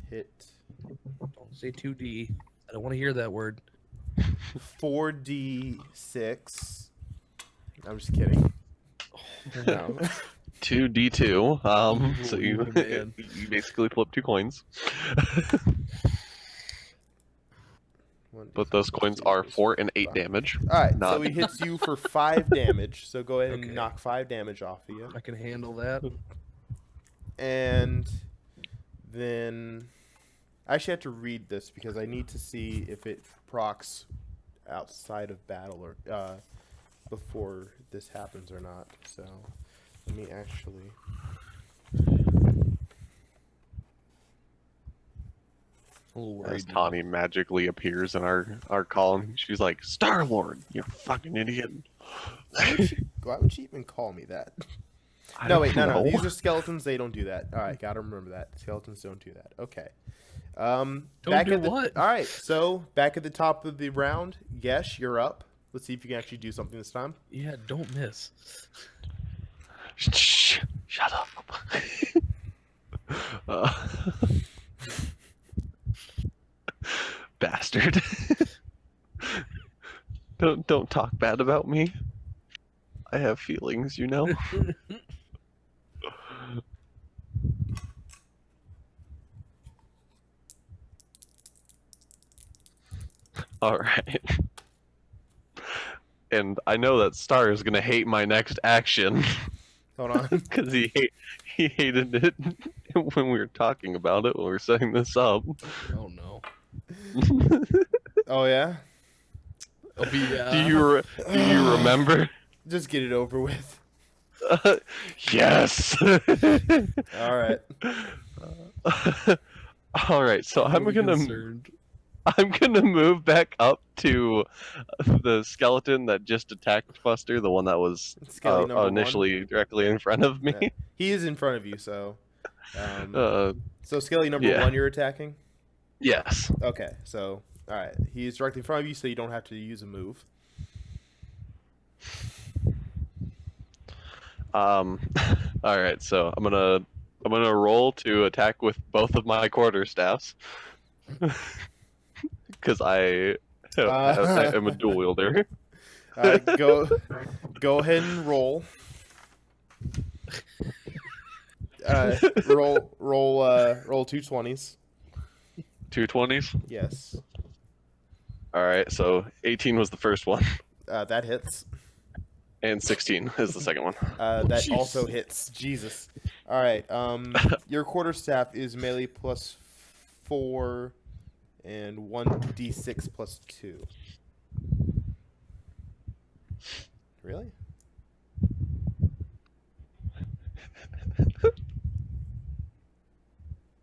Hit Don't say 2D. I don't want to hear that word. 4d6. I'm just kidding. No. 2d2. So you Oh, man. you basically flip 2 coins. but those coins are 4 and 8 damage. All right, so Not- he hits you for 5 damage. So go ahead and Okay. knock 5 damage off of you, I can handle that. and then I actually have to read this because I need to see if it procs outside of battle or before this happens or not. So let me actually. A little As worried. Tawny magically appears in our column, she's like, Star-Lord, you fucking idiot. Why would she even call me that? I No, don't wait, no. know. These are skeletons. They don't do that. All right, gotta remember that. Skeletons don't do that. Okay. Back do at the, what? All right, so back at the top of the round, Yesh, you're up. Let's see if you can actually do something this time. Yeah, don't miss. Shh, shut up. uh, bastard. Don't talk bad about me. I have feelings, you know. All right. And I know that Star is gonna hate my next action Hold on. because he hated it when we were talking about it when we were setting this up. Oh no. Oh yeah. I'll be, do you remember? Just get it over with. Yes. All right. All right. So I'm gonna concerned. move back up to the skeleton that just attacked Buster, the one that was Skelly number initially directly in front of me. Yeah. He is in front of you, so. So Skelly number yeah. 1, you're attacking. Yes. Okay, so all right, he's directly in front of you, so you don't have to use a move. All right. So I'm gonna roll to attack with both of my quarterstaffs because I am a dual wielder. Go ahead and roll. Roll 2 20s. 2 20s. Yes. All right. So 18 was the first one, That hits. and 16 is the second one. That Jeez. also hits. Jesus. All right. Your quarterstaff is melee plus 4 and 1d6 plus 2. Really?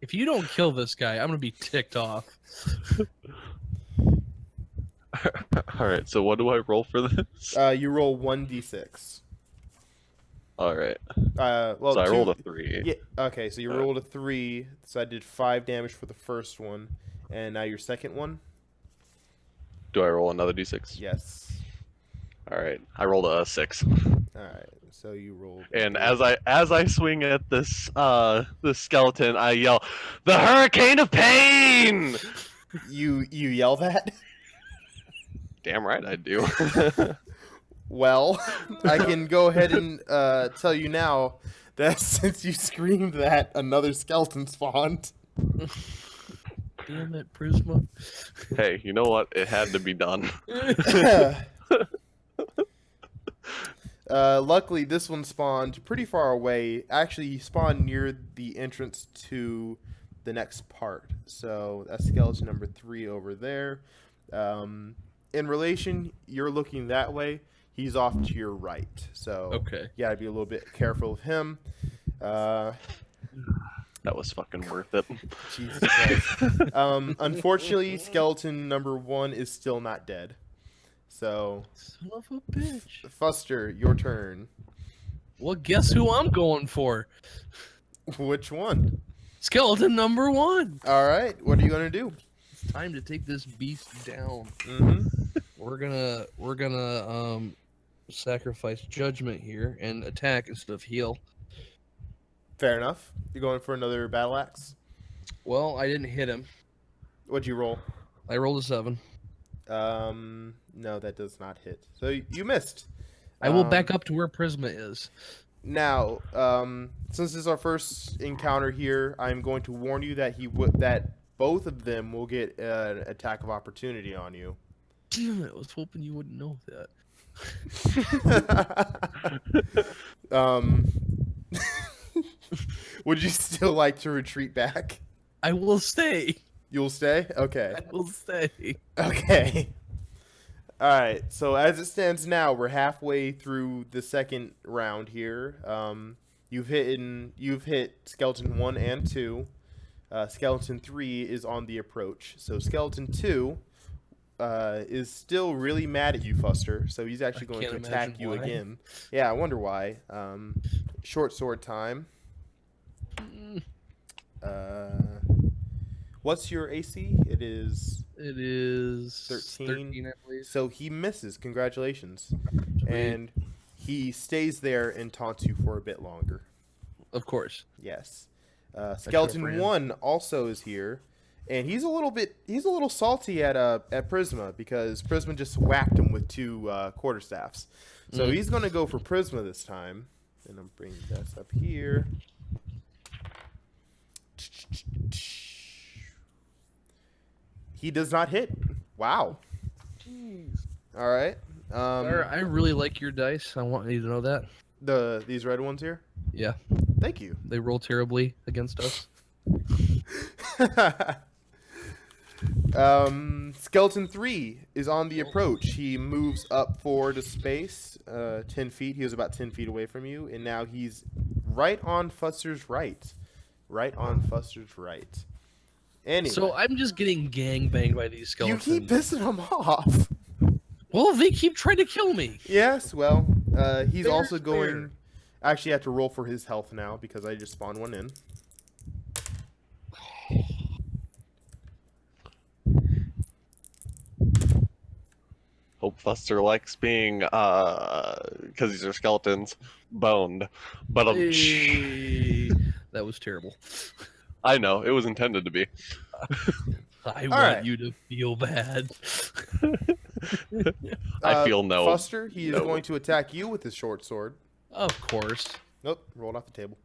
If you don't kill this guy, I'm gonna be ticked off. All right. So what do I roll for this? You roll 1d6. All right. Well, So I two- rolled a 3. Yeah. Okay, so you rolled a 3. So I did 5 damage for the first one, and now your second one. Do I roll another d6? Yes. All right. I rolled a 6. All right. So you rolled. And as I swing at this this skeleton, I yell, "The Hurricane of Pain!" you yell that. Damn right I do. Well, I can go ahead and tell you now that since you screamed that, another skeleton spawned. Damn it, Prisma. Hey, you know what? It had to be done. Luckily, this one spawned pretty far away. Actually, he spawned near the entrance to the next part. So that's skeleton number 3 over there. In relation, you're looking that way. He's off to your right. So Okay. you gotta be a little bit careful of him. That was fucking worth it. Jesus Christ. Unfortunately, skeleton number 1 is still not dead. So, Son of a bitch. Fuster, your turn. Well, guess who I'm going for? Which one? Skeleton number 1. All right. What are you gonna do? It's time to take this beast down. Mm-hmm. We're gonna sacrifice judgment here and attack instead of heal. Fair enough. You're going for another battle axe. Well, I didn't hit him. What'd you roll? I rolled a 7. No, that does not hit. So you missed. I will back up to where Prisma is. Now, since this is our first encounter here, I'm going to warn you that both of them will get an attack of opportunity on you. Damn it! I was hoping you wouldn't know that. um, would you still like to retreat back? I will stay. You'll stay? Okay. I will stay. Okay. All right. So as it stands now, we're halfway through the second round here. You've hit skeleton 1 and 2. Skeleton 3 is on the approach. So skeleton 2 is still really mad at you, Fuster. So he's actually going to can't attack imagine you why. again. Yeah, I wonder why. Short sword time. What's your AC? It is It is 13. I believe. So he misses. Congratulations. Sweet. And he stays there and taunts you for a bit longer. Of course. Yes. should've Skeleton ran. 1 also is here. And he's a little salty at Prisma because Prisma just whacked him with 2 quarterstaffs. So he's going to go for Prisma this time. And I'm bringing this up here. He does not hit. Wow. All right. Sir, I really like your dice. I want you to know that. These red ones here. Yeah, Thank you. they roll terribly against us. Skeleton 3 is on the approach. He moves up forward a space, 10 feet. He was about 10 feet away from you, and now he's right on Fuster's right. Right on Fuster's right. Anyway, So I'm just getting gangbanged by these you skeletons. keep pissing him off. Well, they keep trying to kill me. Yes, well, he's Fair also is going... fair. I actually have to roll for his health now because I just spawned one in. Hope Fuster likes being, because these are skeletons, boned. But Hey, that was terrible. I know, it was intended to be. I want right. you to feel bad. I feel no. Fuster, he is no. going to attack you with his short sword. Of course. Nope, rolled off the table.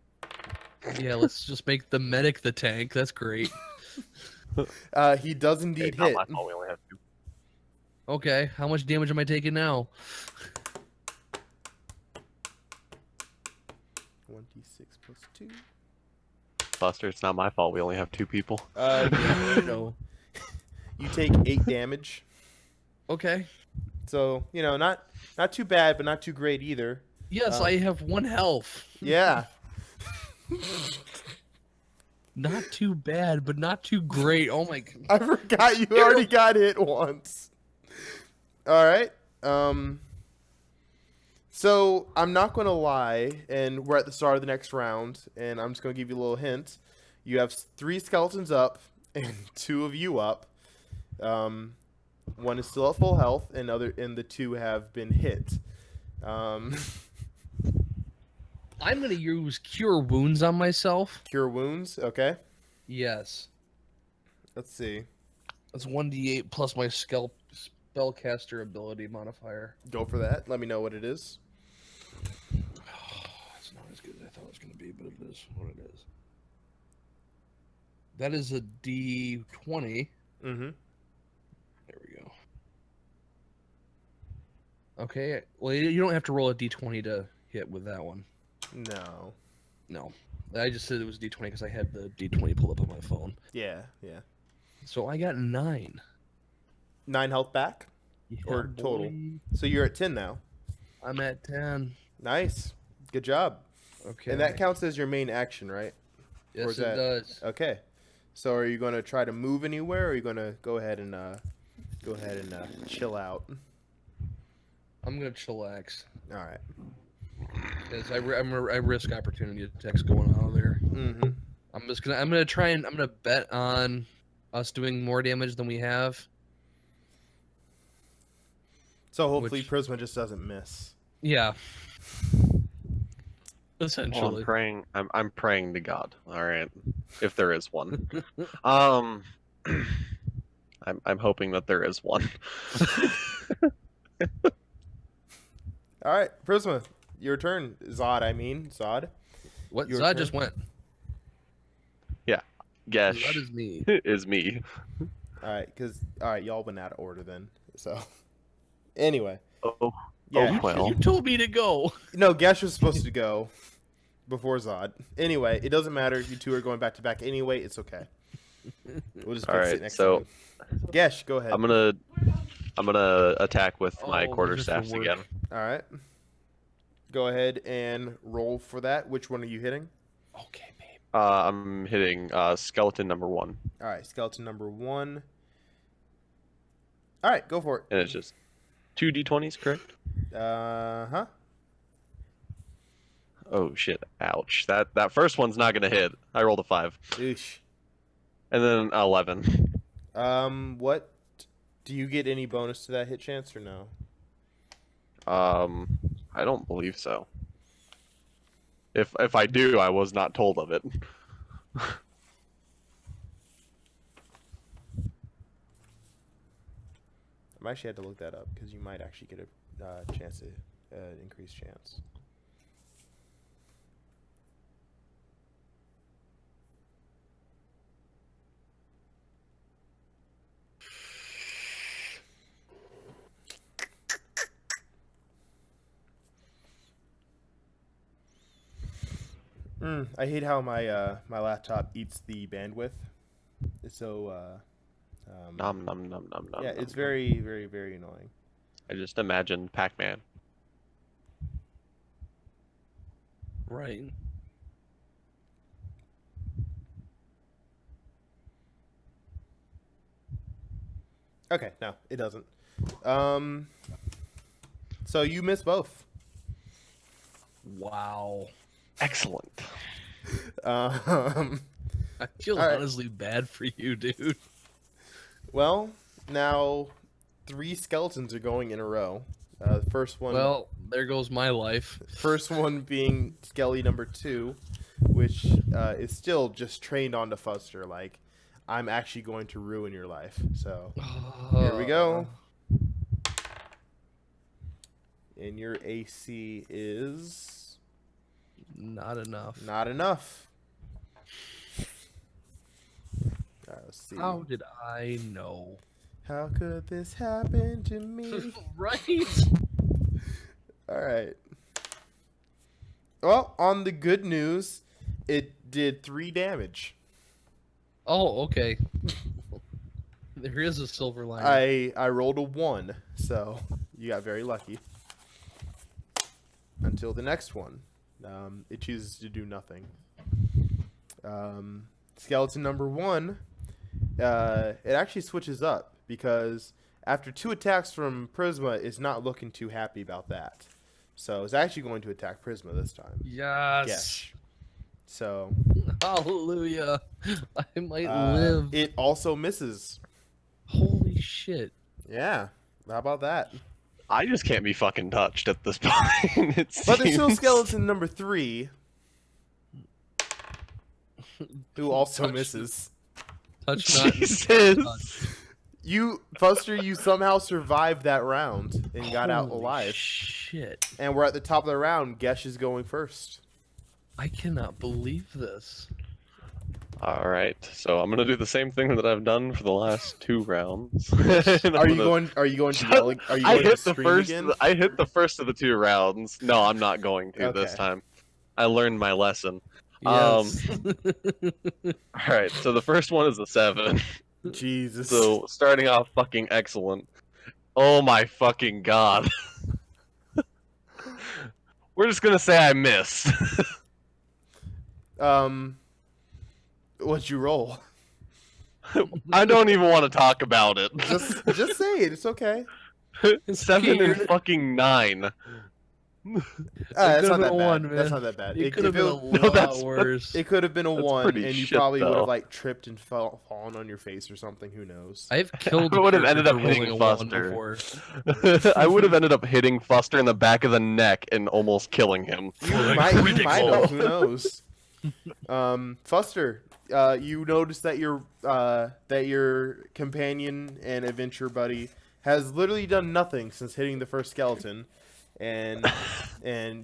Yeah, let's just make the medic the tank. That's great. He does indeed Hey, not hit. my fault, we only have 2. Okay, how much damage am I taking now? 1d6 plus 2. Fuster, it's not my fault, we only have 2 people. I know. You take 8 damage. Okay. So, not too bad, but not too great either. Yes, I have 1 health. Yeah. Not too bad, but not too great. Oh my god. I forgot you already got hit once. All right. So I'm not going to lie, and we're at the start of the next round, and I'm just going to give you a little hint. You have 3 skeletons up and 2 of you up. One is still at full health, and the 2 have been hit. I'm going to use Cure Wounds on myself. Cure wounds. Okay. Yes. Let's see. That's 1d8 plus my spellcaster ability modifier. Go for that. Let me know what it is. It's not as good as I thought it was going to be, but it is what it is. That is a d20. Mm-hmm. There we go. Okay. Well, you don't have to roll a d20 to hit with that one. No. No. I just said it was d20 because I had the d20 pulled up on my phone. Yeah. Yeah. So I got 9. 9 health back. Yeah, Or total. boy. So you're at 10 now. I'm at 10. Nice. Good job. Okay. And that counts as your main action, right? Yes, is it that- does. Okay. So are you going to try to move anywhere, or are you going to go ahead and chill out? I'm gonna chillax. All right. Cause I risk opportunity attacks going out of there. Mm-hmm. I'm gonna bet on us doing more damage than we have. So hopefully Which- Prisma just doesn't miss. Yeah. Well, Essentially. I'm praying to God, alright? If there is one. I'm hoping that there is one. All right, Prisma, your turn. Zod. What? Your Zod turn. just went. Gesh That is me. is me. All right, y'all went out of order then. So anyway, Oh, yeah. well. You told me to go. No, Gesh was supposed to go before Zod. Anyway, it doesn't matter. You two are going back to back anyway. It's okay. We'll just All fix right, it next so time. Gesh, go ahead. I'm gonna attack with my Oh, quarterstaffs just for again. work. All right. Go ahead and roll for that. Which one are you hitting? Okay, babe. I'm hitting skeleton number 1, All right, skeleton number 1. All right, go for and it's just 2 d20s, correct? it. Huh? Oh shit! Ouch! That first one's not gonna hit. I rolled a 5, Oosh. and then 11. What? Do you get any bonus to that hit chance or no? I don't believe so. If I do, I was not told of it. I might actually have to look that up because you might actually get a chance to increased chance. I hate how my laptop eats the bandwidth. It's so Nom nom nom nom nom. yeah, nom, it's nom. very very very annoying. I just imagined Pac-Man. Right. Okay, no, it doesn't. So you miss both. Wow. Excellent. Um, I feel All right. honestly bad for you, dude. well, now 3 skeletons are going in a row. The first one, Well, there goes my life. first one being Skelly number 2, which is still just trained onto Fuster. Like, I'm actually going to ruin your life. So here we go. And your AC is Not enough. not enough. All right, let's see. How did I know? How could this happen to me? Right. All right. Well, on the good news, it did 3 damage. Oh, okay. There is a silver lining. I rolled a 1, so you got very lucky. Until the next one. It chooses to do nothing. Skeleton number 1, it actually switches up because after 2 attacks from Prisma, it's not looking too happy about that. So it's actually going to attack Prisma this time. Yes. Yes. So Hallelujah. I might live. it also misses. Holy shit. Yeah. How about that? I just can't be fucking touched at this point. It But there's still seems. skeleton number 3, who also Touch- misses. Touch not. Jesus. You, Fuster, you somehow survived that round and got out Holy alive. Shit. And we're at the top of the round. Gesh is going first. I cannot believe this. All right, so I'm gonna do the same thing that I've done for the last 2 rounds. Are you going to yell? Are you I going to hit the scream first. again? I hit the first of the 2 rounds. No, I'm not going to this Okay. time. I learned my lesson. Yes. All right, so the first one is a 7. Jesus. So starting off fucking excellent. Oh my fucking god. We're just gonna say I missed. What'd you roll? I don't even want to talk about it. Just say it. It's okay. 7 and Scared. fucking 9. That's not could've been that a bad. 1, That's man. not that bad. It could have if been a it, lot that's- worse. it could have been a That's 1, pretty and you shit, probably would though. have like tripped and fallen on your face or something. Who knows? I've killed. I would have a ended up character hitting rolling a 1 Foster. before. I would have ended up hitting Fuster in the back of the neck and almost killing him. You For a might have. critical. Who knows? Fuster, you notice that your companion and adventure buddy has literally done nothing since hitting the first skeleton, and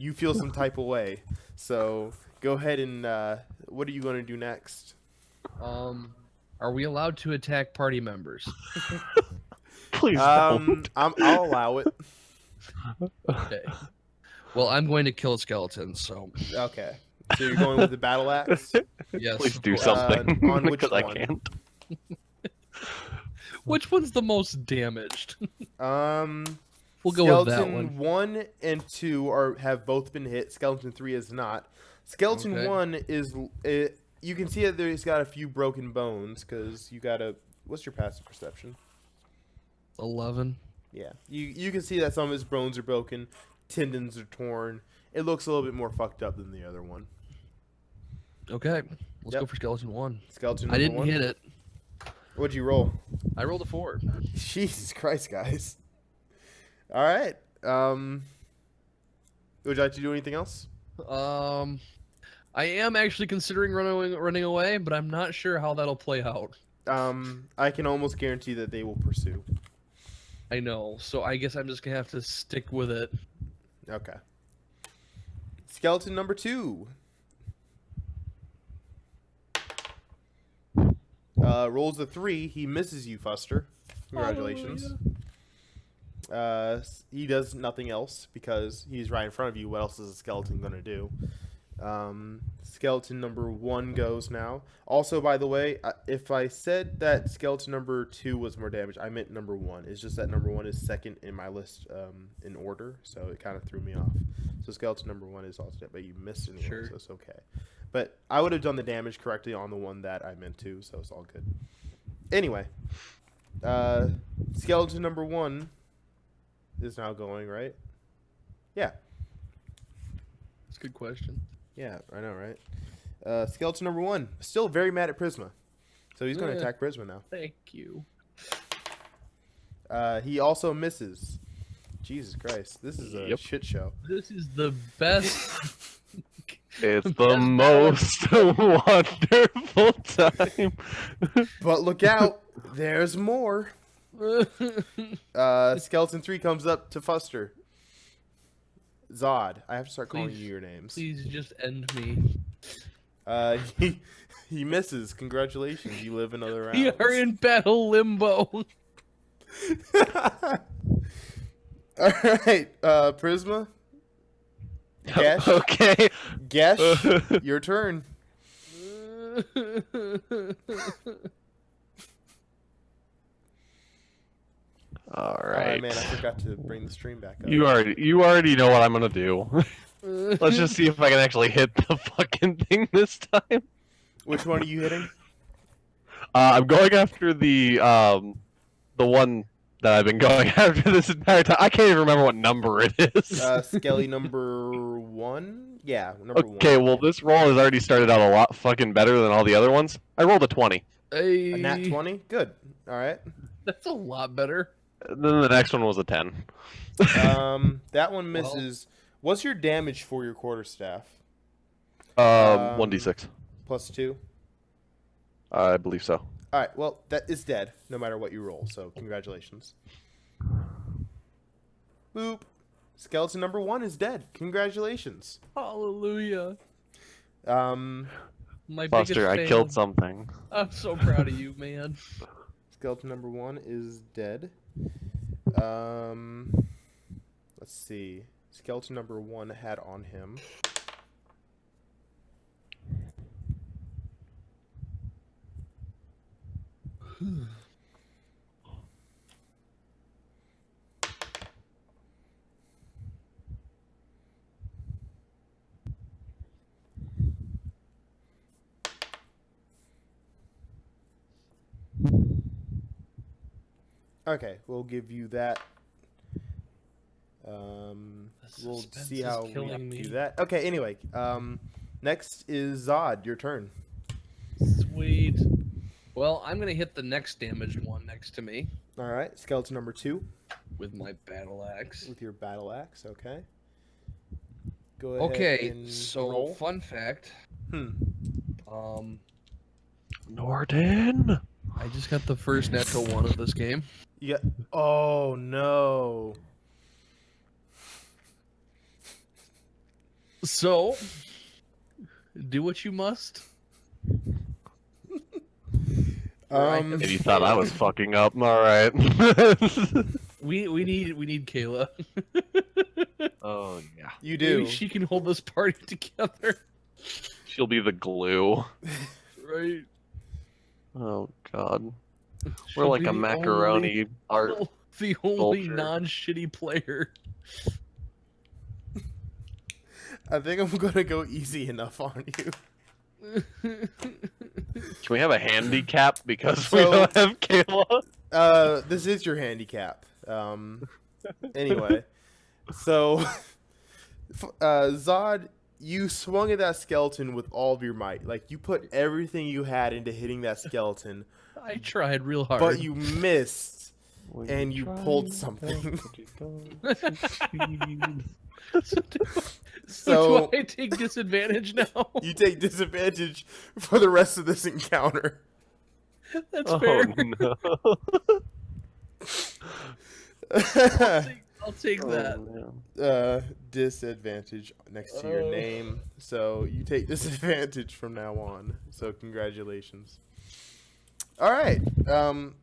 you feel some type of way. So go ahead and what are you going to do next? Are we allowed to attack party members? Please don't. I'll allow it. Okay. Well, I'm going to kill a skeleton, so Okay. So you're going with the battle axe? yes. Please of do course. something. on which because I one? can't. Which one's the most damaged? Um, We'll go with that Skeleton one. 1 and 2 have both been hit. Skeleton 3 is not. Skeleton Okay. 1 is you can see that he's got a few broken bones because you got a. What's your passive perception? 11. Yeah, you can see that some of his bones are broken, tendons are torn. It looks a little bit more fucked up than the other one. Okay. Let's Yep. go for skeleton 1. Skeleton. I number didn't 1. hit it. What'd you roll? I rolled a 4. Jesus Christ, guys. All right. Would you like to do anything else? I am actually considering running away, but I'm not sure how that'll play out. I can almost guarantee that they will pursue. I know, so I guess I'm just gonna have to stick with it. Okay. Skeleton number 2. Rolls a 3. He misses you, Fuster. Congratulations. He does nothing else because he's right in front of you. What else is a skeleton gonna do? Skeleton number 1 goes now. Also, by the way, if I said that skeleton number 2 was more damage, I meant number 1. It's just that number 1 is second in my list in order, so it kind of threw me off. So skeleton number 1 is also dead, but you missed anyway, Sure. so it's okay. But I would have done the damage correctly on the one that I meant to, so it's all good. Anyway, skeleton number 1 is now going, right? Yeah. That's a good question. Yeah, I know, right? Skeleton number 1, still very mad at Prisma. So he's going to attack Prisma now. Thank you. He also misses. Jesus Christ, this is a Yep. shit show. This is the best. It's the Best most wonderful time. But look out, there's more. Skeleton 3 comes up to Fuster. Zod, I have to start calling Please- you your names. Please just end me. He misses. Congratulations, you live another round. We are in battle limbo. All right, Prisma. Gesh, Okay. Gesh, your turn. All Oh, right. man, I forgot to bring the stream back up. You already know what I'm gonna do. Let's just see if I can actually hit the fucking thing this time. Which one are you hitting? I'm going after the one that I've been going after this entire time. I can't even remember what number it is. Skelly number 1? Yeah, number 1. Okay, well this roll has already started out a lot fucking better than all the other ones. I rolled a 20. Hey, A nat 20? Good. All right. That's a lot better. Then the next one was a 10. That one misses. What's your damage for your quarterstaff? 1d6. Plus 2? I believe so. All right, well, that is dead, no matter what you roll, so congratulations. Boop. Skeleton number 1 is dead. Congratulations. Hallelujah. Um, My Foster, biggest I fan. killed something. I'm so proud of you, man. skeleton number 1 is dead. Let's see. Skeleton number 1 had on him. Okay, we'll give you that. The We'll suspense see is how we killing have to me. do that. Okay, anyway, next is Zod. Your turn. Sweet. Well, I'm gonna hit the next damaged one next to me All right, skeleton number 2 with my battle axe. with your battle axe. Okay. Go ahead. Okay, and so roll. fun fact. Hmm. Norden! I just got the first natural one of this game. Yeah. Oh no. So, do what you must. And you thought I was fucking up. All right. We need Kayla. Oh yeah. You do. Maybe she can hold this party together. She'll be the glue. Right. Oh god. We're She'll like be a the macaroni art. the only Vulture. non-shitty player. I think I'm gonna go easy enough on you. Can we have a handicap because we So- don't have Kayla? This is your handicap. Anyway, so Zod, you swung at that skeleton with all of your might. Like you put everything you had into hitting that skeleton, I tried real hard. but you missed. When And you try pulled your something. best, but you don't succeed. So So do I take disadvantage now? you take disadvantage for the rest of this encounter. That's Oh fair. no. I'll take that. Oh, man. Disadvantage next to your Oh. name. So you take disadvantage from now on. So congratulations. All right.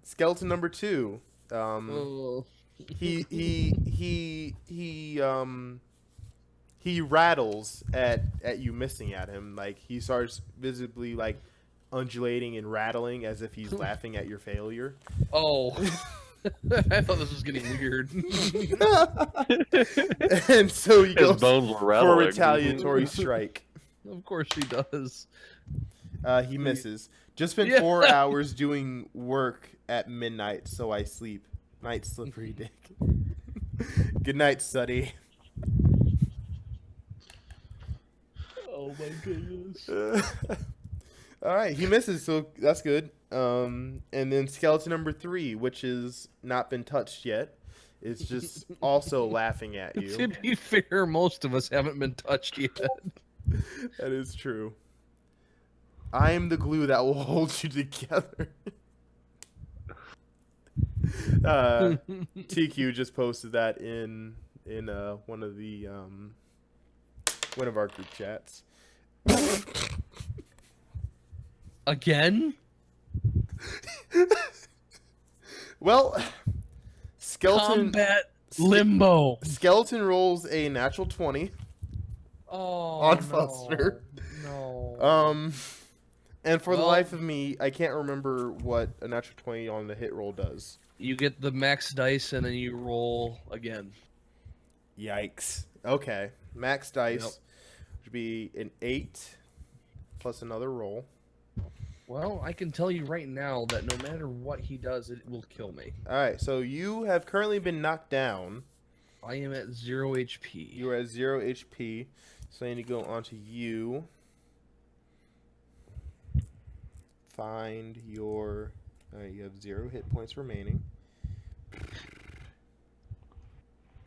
Skeleton number 2. Oh. He rattles at you missing at him. Like he starts visibly like undulating and rattling as if he's laughing at your failure. Oh. I thought this was getting weird. And so he His goes bones were for a rattling. retaliatory strike. Of course he does. He misses. Just spent Yeah. 4 hours doing work at midnight, so I sleep. Night slippery dick. Good night, study. Oh my goodness. All right, he misses, so that's good. And then skeleton number 3, which has not been touched yet, is just also laughing at To you. be fair, most of us haven't been touched yet. That is true. I am the glue that will hold you together. TQ just posted that in one of our group chats. Again? Well, skeleton Combat limbo. skeleton rolls a natural 20. Oh, On no. Foster. No. And for the Well- life of me, I can't remember what a natural 20 on the hit roll does. You get the max dice and then you roll again. Yikes. Okay. Max dice Yep. would be an 8 plus another roll. Well, I can tell you right now that no matter what he does, it will kill me. All right. So you have currently been knocked down. I am at 0 HP. You are at 0 HP. So I need to go on to you. Find your... Alright, you have 0 hit points remaining.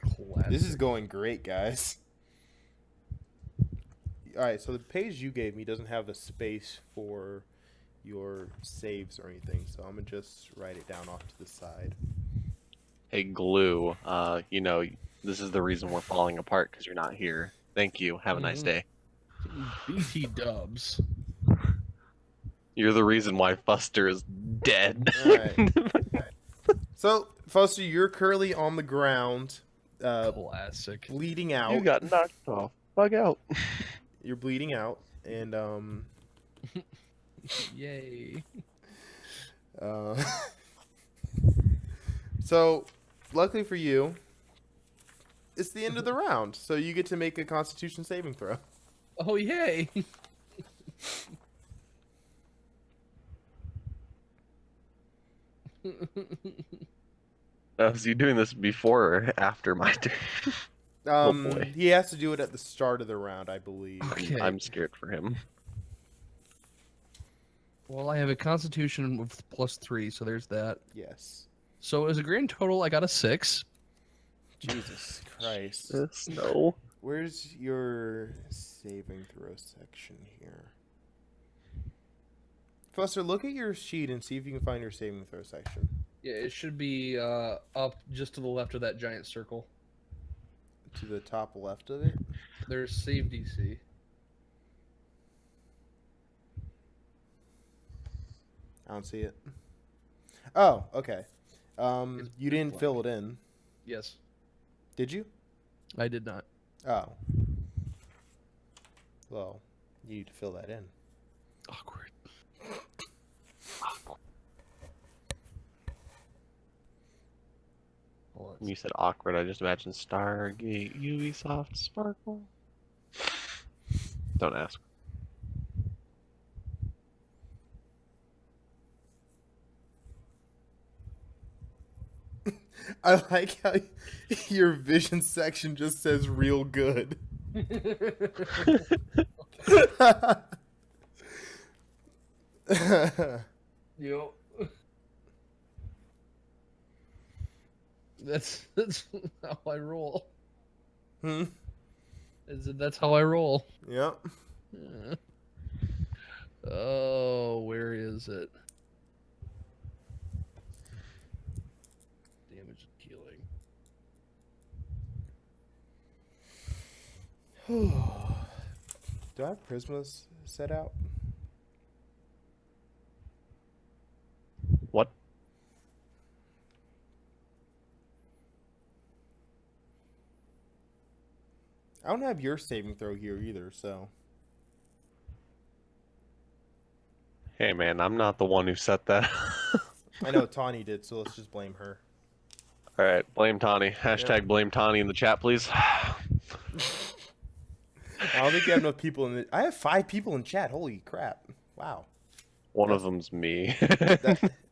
Classic. This is going great, guys. Alright, so the page you gave me doesn't have the space for your saves or anything, so I'm going to just write it down off to the side. Hey, glue. This is the reason we're falling apart because you're not here. Thank you. Have a nice Mhm. day. BT dubs. You're the reason why Fuster is dead. Alright. So, Foster, you're currently on the ground, Classic. bleeding out. You got knocked off. Bug out. You're bleeding out, and Yay. so luckily for you, it's the end of the round, so you get to make a Constitution saving throw. Oh, yay. Was you doing this before or after my turn? boy. He has to do it at the start of the round, I believe. Okay. I'm scared for him. Well, I have a constitution with +3, so there's that. Yes. So as a grand total, I got a 6. Jesus Christ. No. Where's your saving throw section here? Foster, look at your sheet and see if you can find your saving throw section. Yeah, it should be up just to the left of that giant circle. To the top left of it. There's save DC. I don't see it. Oh, okay. It's You didn't black. fill it in, Yes, did you? I did not. Oh. Well, you need to fill that in. Awkward. Hold on. When you said awkward, I just imagined Stargate, Ubisoft, Sparkle. Don't ask. I like how your vision section just says real good. Yo. That's how I roll. Hmm? That's how I roll. Yep. Yeah. Oh, where is it? Damage and healing. Do I have Prismas set out? What? I don't have your saving throw here either, so. Hey man, I'm not the one who set that. I know Tawny did, so let's just blame her. All right, blame Tawny. Hashtag blame Tawny in the chat, please. I don't think you have enough people in the. I have 5 people in chat. Holy crap! Wow. One of them's me.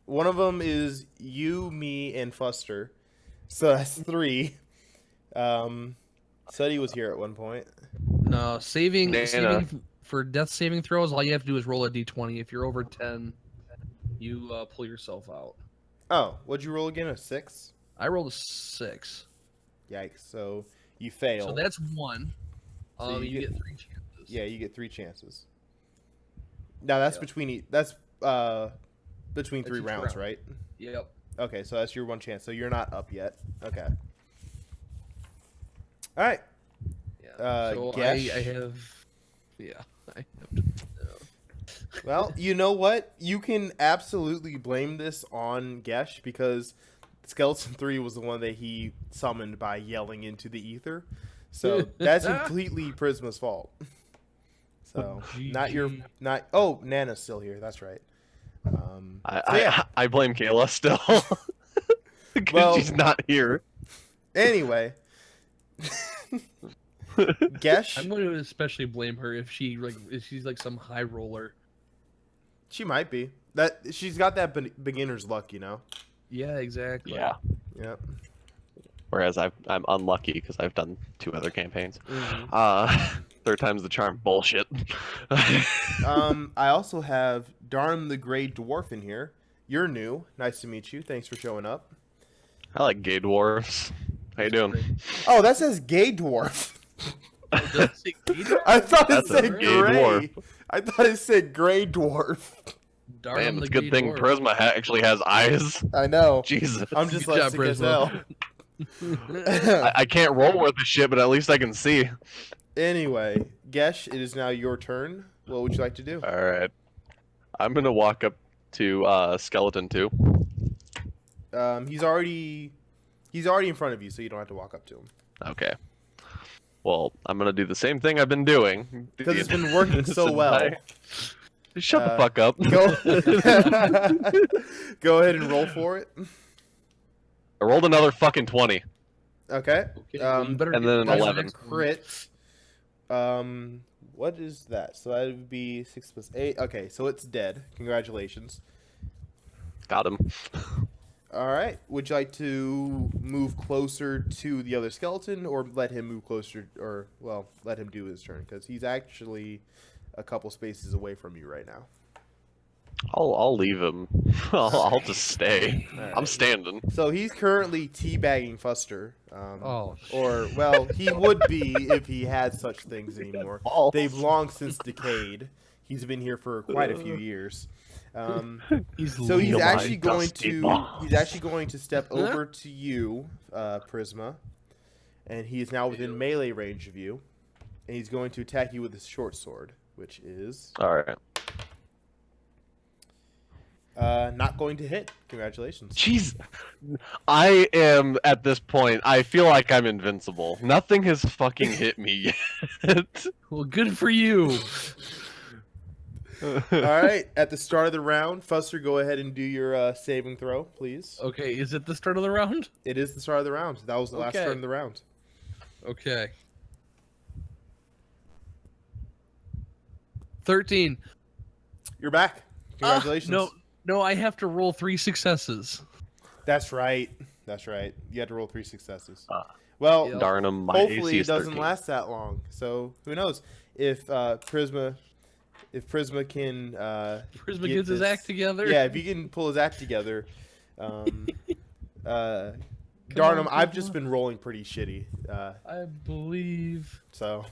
One of them is you, me, and Fuster. So that's 3. Suddy was here at one point. No, saving Nana. for death saving throws. All you have to do is roll a d20. If you're over 10, you pull yourself out. Oh, what'd you roll again? A 6? I rolled a 6, Yikes! So you fail. so that's 1. So You get 3 chances. Yeah, you get 3 chances. Now that's Yep. between between That's 3 each rounds, round. right? Yep. Okay, so that's your 1 chance. So you're not up yet. Okay. All right. Yeah. So Gesh? I have. Yeah. I have to. Well, you know what? You can absolutely blame this on Gesh because Skeleton 3 was the one that he summoned by yelling into the ether. So that's completely Prisma's fault. So not. Oh, Nana's still here. That's right. I blame Kayla still. Because Well- she's not here. Anyway, Gesh, I'm going to especially blame her if she's like some high roller. she might be that she's got that beginner's luck, you know. Yeah, exactly. Yeah. Yep. Whereas I'm unlucky because I've done 2 other campaigns. Mhm. Third time's the charm. Bullshit. I also have Darm the Grey Dwarf in here. You're new. Nice to meet you. Thanks for showing up. I like gay dwarves. How you doing? Oh, that says Gay Dwarf. Does it say Gator? I thought it That's a said gay Gray. dwarf. I thought it said Gray Dwarf. Darn Man, the it's a good gay thing dwarf. Prisma actually has eyes. I know. Jesus. I'm Good dyslexic job, as Prisma. hell. I can't roll with the shit, but at least I can see. Anyway, Gesh, it is now your turn. What would you like to do? All right. I'm gonna walk up to Skeleton 2. He's already in front of you, so you don't have to walk up to him. Okay. Well, I'm gonna do the same thing I've been doing. Because it's been working so well. Shut the fuck up. Go ahead and roll for it. I rolled another fucking 20. Okay. Okay, well, you better and get then an past the 11. next one. Crit. What is that? So that would be 6 plus 8. Okay, so it's dead. Congratulations. Got him. All right. Would you like to move closer to the other skeleton, or let him move closer, or well, let him do his turn because he's actually a couple spaces away from you right now. I'll leave him. I'll just stay. All I'm right. standing. So he's currently teabagging Fuster. Oh, Or well, he would be if he had such things anymore. Balls. They've long since decayed. He's been here for quite a few years. So he's Feel actually my going dusty to balls. step over to you, Prisma, and he is now within melee range of you, and he's going to attack you with his short sword, which is All right. Not going to hit. Congratulations. Jeez, I am at this point. I feel like I'm invincible. Nothing has fucking hit me yet. Well, good for you. All right. At the start of the round, Fuster, go ahead and do your saving throw, please. Okay, is it the start of the round? It is the start of the round. That was the last Okay. turn of the round. Okay. 13. You're back. Congratulations. No, I have to roll 3 successes. That's right. That's right. You had to roll 3 successes. Ah. Well, Yep. Darn 'em, my hopefully AC it is doesn't 13. last that long. So who knows if Prisma can Prisma get gets his this- act together. Yeah, if he can pull his act together. Darn him, on, I've Prisma. just been rolling pretty shitty. I believe So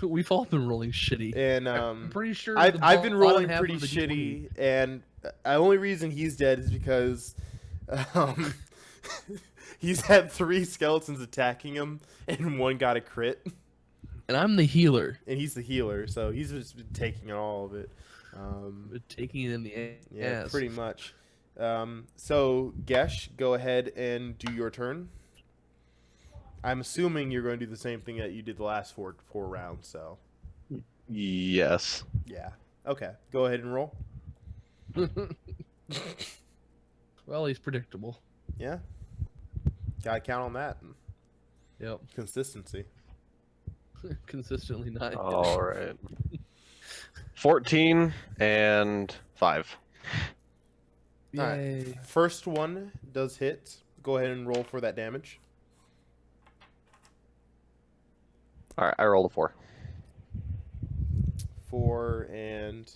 we've all been rolling shitty. and I'm pretty sure I've the been bottom rolling half pretty of the shitty, and the only reason he's dead is because he's had 3 skeletons attacking him, and 1 got a crit, And I'm the healer. and he's the healer, so he's just been taking all of it. Taking it in the Yeah, ass. pretty much. So Gesh, go ahead and do your turn. I'm assuming you're going to do the same thing that you did the last four rounds. So Yes. yeah, okay. Go ahead and roll. Well, he's predictable. Yeah, gotta count on that Yep. consistency. Consistently not. All right. 14 and 5. Alright. Yay. First one does hit. Go ahead and roll for that damage. All right, I rolled a 4. 4 and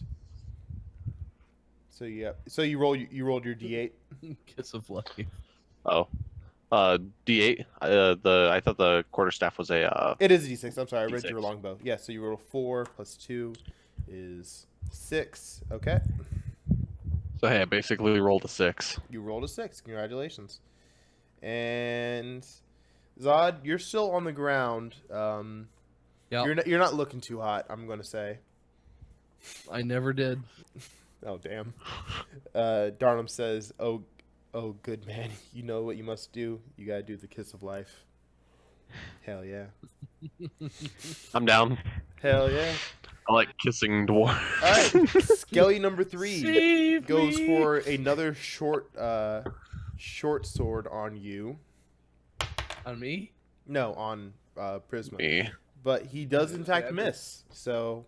so you rolled your d8. Kiss of life. Oh. D8. I thought the quarterstaff was a It is a d6. I'm sorry, I read D6. your longbow. Yeah, so you roll 4 plus 2 is 6. Okay, So hey, I basically rolled a 6. you rolled a 6. Congratulations. And Zod, you're still on the ground. Yep. You're not looking too hot, I'm gonna say. I never did. Oh damn. Darnum says, "Oh, good man. You know what you must do. You gotta do the kiss of life." Hell yeah. I'm down. Hell yeah. I like kissing dwarves. All right, Skelly number 3 Save goes me. for another short sword on you. On me? No, on Prisma. Me. But he does in fact Okay. miss. So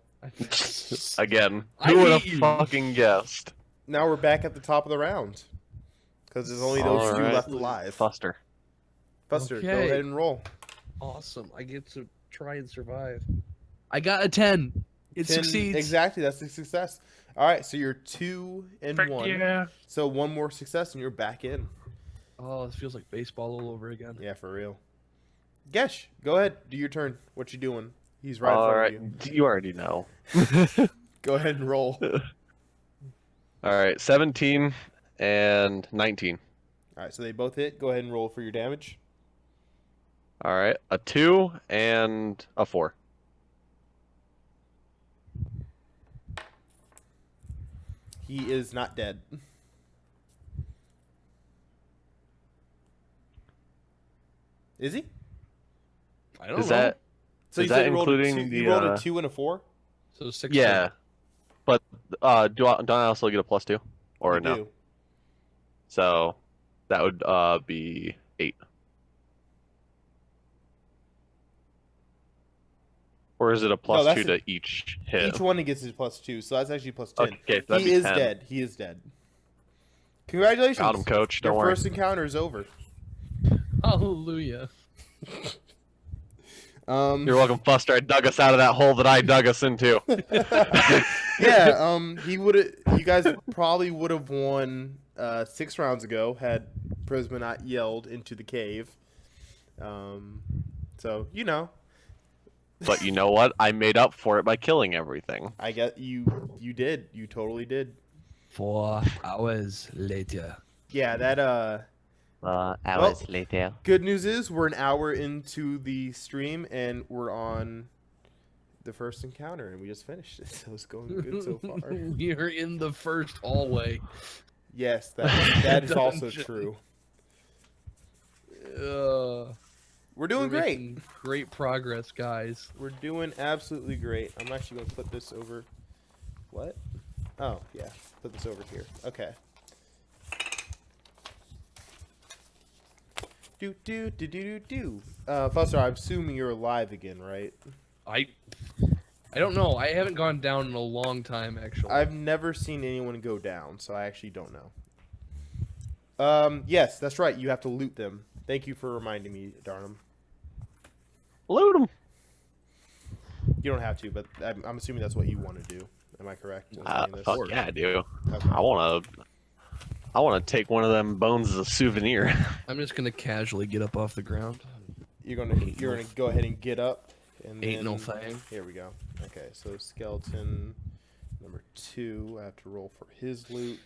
Again. I Who would have hate you. fucking guessed? now we're back at the top of the round. Because there's only those 2 Alright. left alive. Fuster. Buster, go Okay. ahead and roll. Awesome. I get to try and survive. I got a 10. It 10 succeeds. Exactly, that's a success. All right, so you're 2 and 1. Yeah. So 1 more success and you're back in. Oh, this feels like baseball all over again. Yeah, for real. Gesh, go ahead. Do your turn. What you doing? He's right in All front right. of you. You already know. Go ahead and roll. All right. 17 and 19. All right, so they both hit. Go ahead and roll for your damage. All right. A 2 and a 4. He is not dead. Is he? I don't Is know. that So Is you that said you rolled a including 2, the, you rolled a 2 and a 4? So 6. yeah? But don't I also get a +2 or You no? do. So that would be 8. Or is it a +2 that's to each hit? Each one he gets his +2, so that's actually +10. Okay, so that'd He be is 10. dead. He is dead. Congratulations. Got him, coach. Don't Your worry. first encounter is over. Hallelujah. You're welcome, Fuster. I dug us out of that hole that I dug us into. Yeah, he would have. You guys probably would have won 6 rounds ago had Prisma not yelled into the cave. So you know, But you know what? I made up for it by killing everything. I get you. You did. You totally did. 4 hours later. Yeah, that Hours later. Good news is we're an hour into the stream and we're on the first encounter, and we just finished it. So it's going good so far. We're in the first hallway. Yes, that is also Dungeon. true. Uh, We're doing we're great. making great progress, guys. We're doing absolutely great. I'm actually going to put this over. What? Oh, yeah. Put this over here. Okay. Do. Fuster, I'm assuming you're alive again, right? I don't know. I haven't gone down in a long time, actually. I've never seen anyone go down, so I actually don't know. Yes, that's right. You have to loot them. Thank you for reminding me, Darnum. Loot them. You don't have to, but I'm assuming that's what you want to do. Am I correct? in saying this? Fuck yeah, I do. Okay. I wanna take one of them bones as a souvenir. I'm just gonna casually get up off the ground. You're gonna go ahead and get up, and Ain't no then- thing. Here we go. Okay, so skeleton number 2. I have to roll for his loot.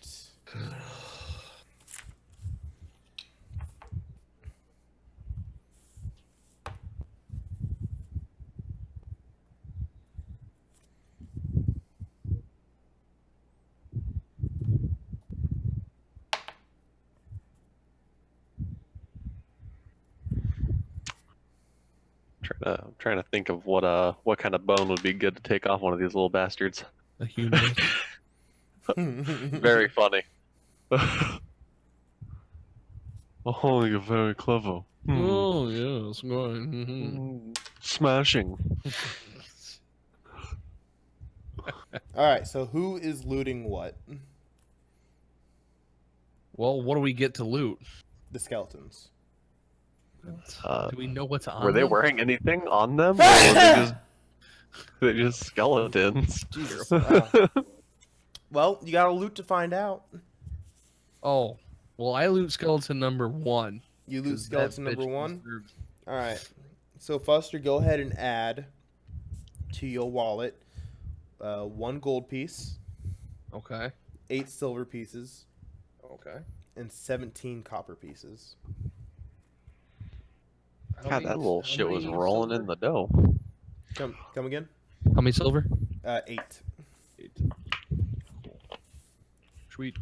Trying to think of what kind of bone would be good to take off one of these little bastards. A human. Very funny. Oh, you're very clever. Oh yes, going. Smashing. All right, so who is looting what? Well, what do we get to loot? The skeletons. Do we know what's on Were they them? wearing anything on them? Or were they just skeletons? Jesus. Wow. Well, you got to loot to find out. Oh, well, I loot skeleton number 1. You loot 'cause that skeleton number bitch 1. deserves- All right. So Fuster, go ahead and add to your wallet 1 gold piece, Okay. 8 silver pieces, Okay. and 17 copper pieces. God, that little shit was rolling in the dough. Come again? How many silver? 8. 8. Sweet.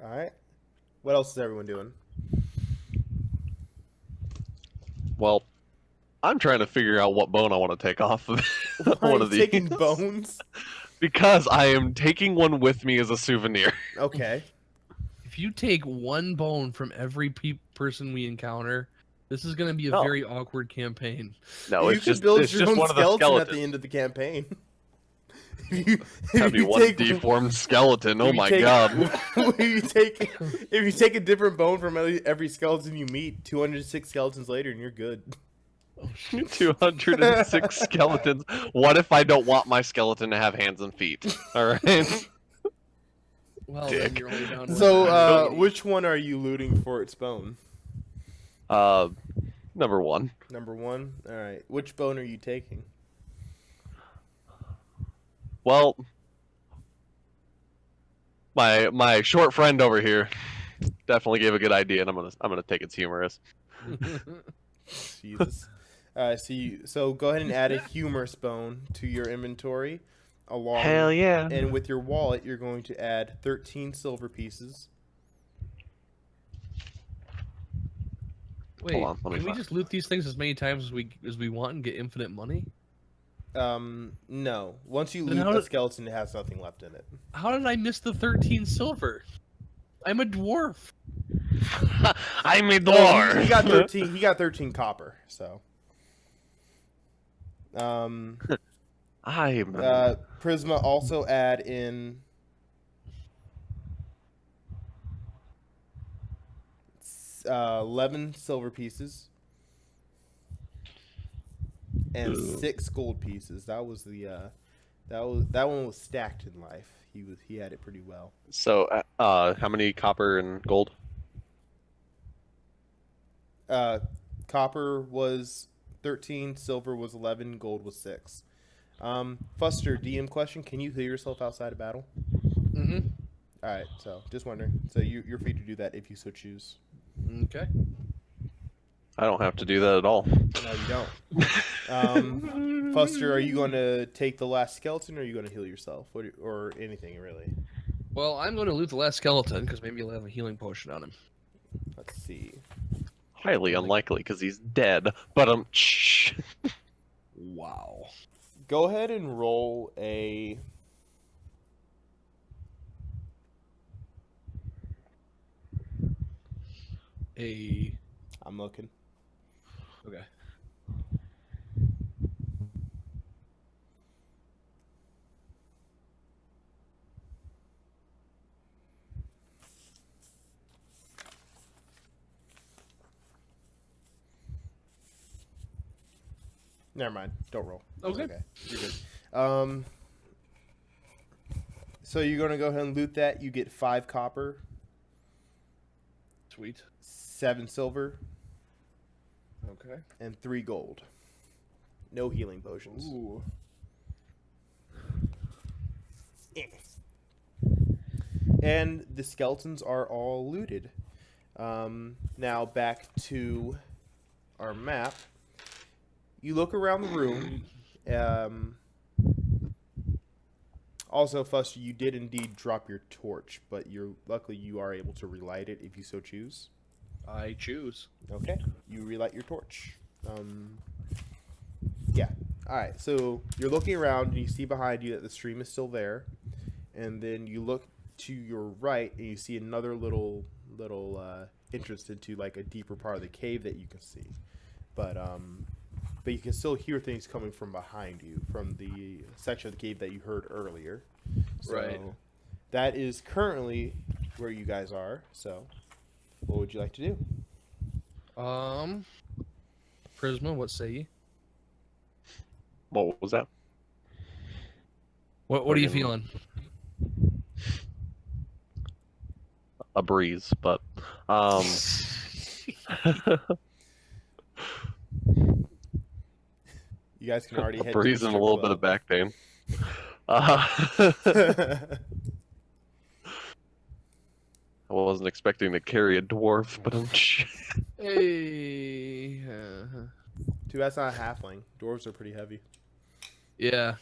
All right. What else is everyone doing? Well, I'm trying to figure out what bone I want to take off of Why are one you of these. taking bones? Because I am taking one with me as a souvenir. Okay. If you take 1 bone from every person we encounter, this is going to be a No. very awkward campaign. No, you it's could just build it's your just own one of the skeleton skeletons. at the end of the campaign. That'd be one deformed skeleton. Oh my god. if you take a different bone from every skeleton you meet, 206 skeletons later, and you're good. 206 skeletons. What if I don't want my skeleton to have hands and feet? Alright. Well, Dick. then you're only down to So, which one are you looting for its bone? Number 1. Number 1. All right. Which bone are you taking? Well, my short friend over here definitely gave a good idea, and I'm gonna take its humorous. Jesus. So go ahead and add a humorous bone to your inventory, along. Hell yeah! And with your wallet, you're going to add 13 silver pieces. Wait, Hold on, let me can we find- just loot these things as many times as we want and get infinite money? No. Once you Then loot how a did- skeleton, it has nothing left in it. How did I miss the 13 silver? I'm a dwarf. I'm a Oh, dwarf. he got 13. He got 13 copper. So. I'm Prisma also add in 11 silver pieces and 6 gold pieces. That was the that one was stacked in life. He had it pretty well. So, how many copper and gold? Copper was 13, silver was 11, gold was 6. Fuster, DM question: can you heal yourself outside of battle? Mm-hmm. All right, so just wondering. So you're free to do that if you so choose. Okay. I don't have to do that at all. No, you don't. Fuster, are you going to take the last skeleton, or are you going to heal yourself, or anything really? Well, I'm going to loot the last skeleton because maybe he'll have a healing potion on him. Let's see. Highly unlikely because he's dead. But Wow. Go ahead and roll a. I'm looking. Okay. Never mind. Don't roll. Okay. You're good. So you're gonna go ahead and loot that. You get 5 copper, Sweet. 7 silver, Okay. and 3 gold. No healing potions. Ooh. And the skeletons are all looted. Now back to our map. You look around the room. Also, Fuster, you did indeed drop your torch, but luckily you are able to relight it if you so choose. I choose. Okay, you relight your torch. Yeah. All right. So you're looking around and you see behind you that the stream is still there, and then you look to your right and you see another little entrance into like a deeper part of the cave that you can see, but you can still hear things coming from behind you from the section of the cave that you heard earlier. So Right. that is currently where you guys are. So what would you like to do? Prisma, what say ye? what was that? What are you Fucking- feeling? A breeze, but You guys can already a head breeze to and the a little strip bit of back pain. club. I wasn't expecting to carry a dwarf, but Hey. Too bad it's not a halfling. Dwarves are pretty heavy. Yeah.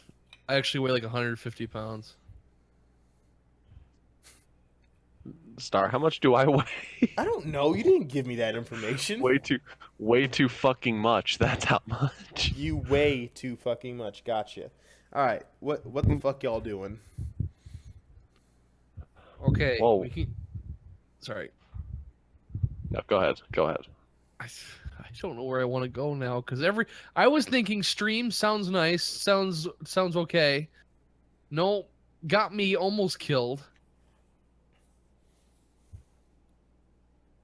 I actually weigh like 150 pounds. Star, how much do I weigh? I don't know. You didn't give me that information. way too fucking much. That's how much. You weigh too fucking much. Gotcha. All right. What the fuck y'all doing? Okay. Whoa. We can... Sorry. No, go ahead. I don't know where I want to go now because I was thinking stream sounds nice, sounds okay. No, got me almost killed.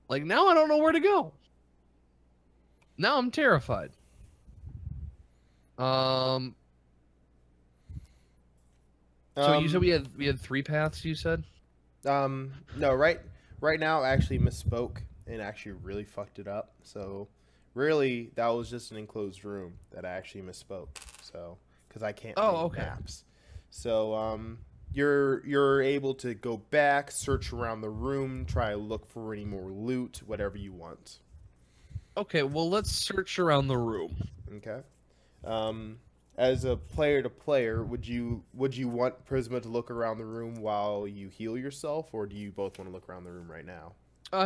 Like now I don't know where to go. Now I'm terrified. So you said we had 3 paths, you said? No, right now I actually misspoke and actually really fucked it up. So really that was just an enclosed room that I actually misspoke. So because I can't read okay. maps. So you're able to go back, search around the room, try to look for any more loot, whatever you want. Okay, well let's search around the room. Okay. As a player to player, would you want Prisma to look around the room while you heal yourself, or do you both want to look around the room right now?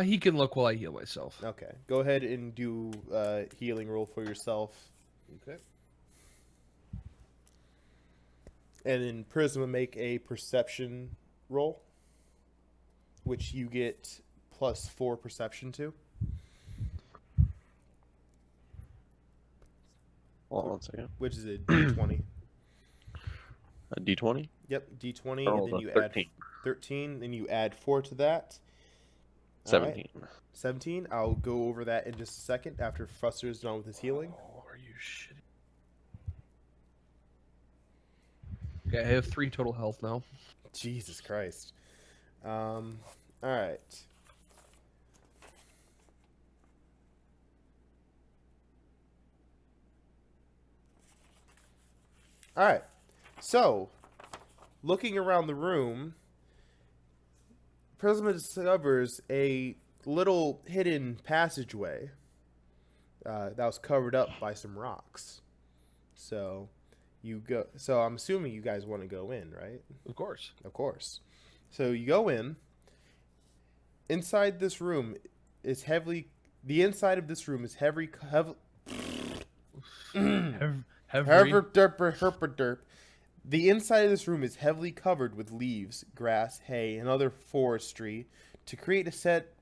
He can look while I heal myself. Okay. Go ahead and do a healing roll for yourself. Okay. And then Prisma make a perception roll, which you get +4 perception to. Hold on one second. Which is a D20. A D20? Yep, D20, Oh, and then you 13. add 13, then you add 4 to that. All 17. right, 17. I'll go over that in just a second after Fuster is done with his healing. Oh, are you shitting? Okay, I have 3 total health now. Jesus Christ. All right. All right. So, looking around the room, Prisma discovers a little hidden passageway. that was covered up by some rocks. So you go. So I'm assuming you guys want to go in, right? Of course. Of course. So you go in. Inside this room is heavily. The inside of this room is heavy. Heavy. Herper. The inside of this room is heavily covered with leaves, grass, hay, and other forestry to create a set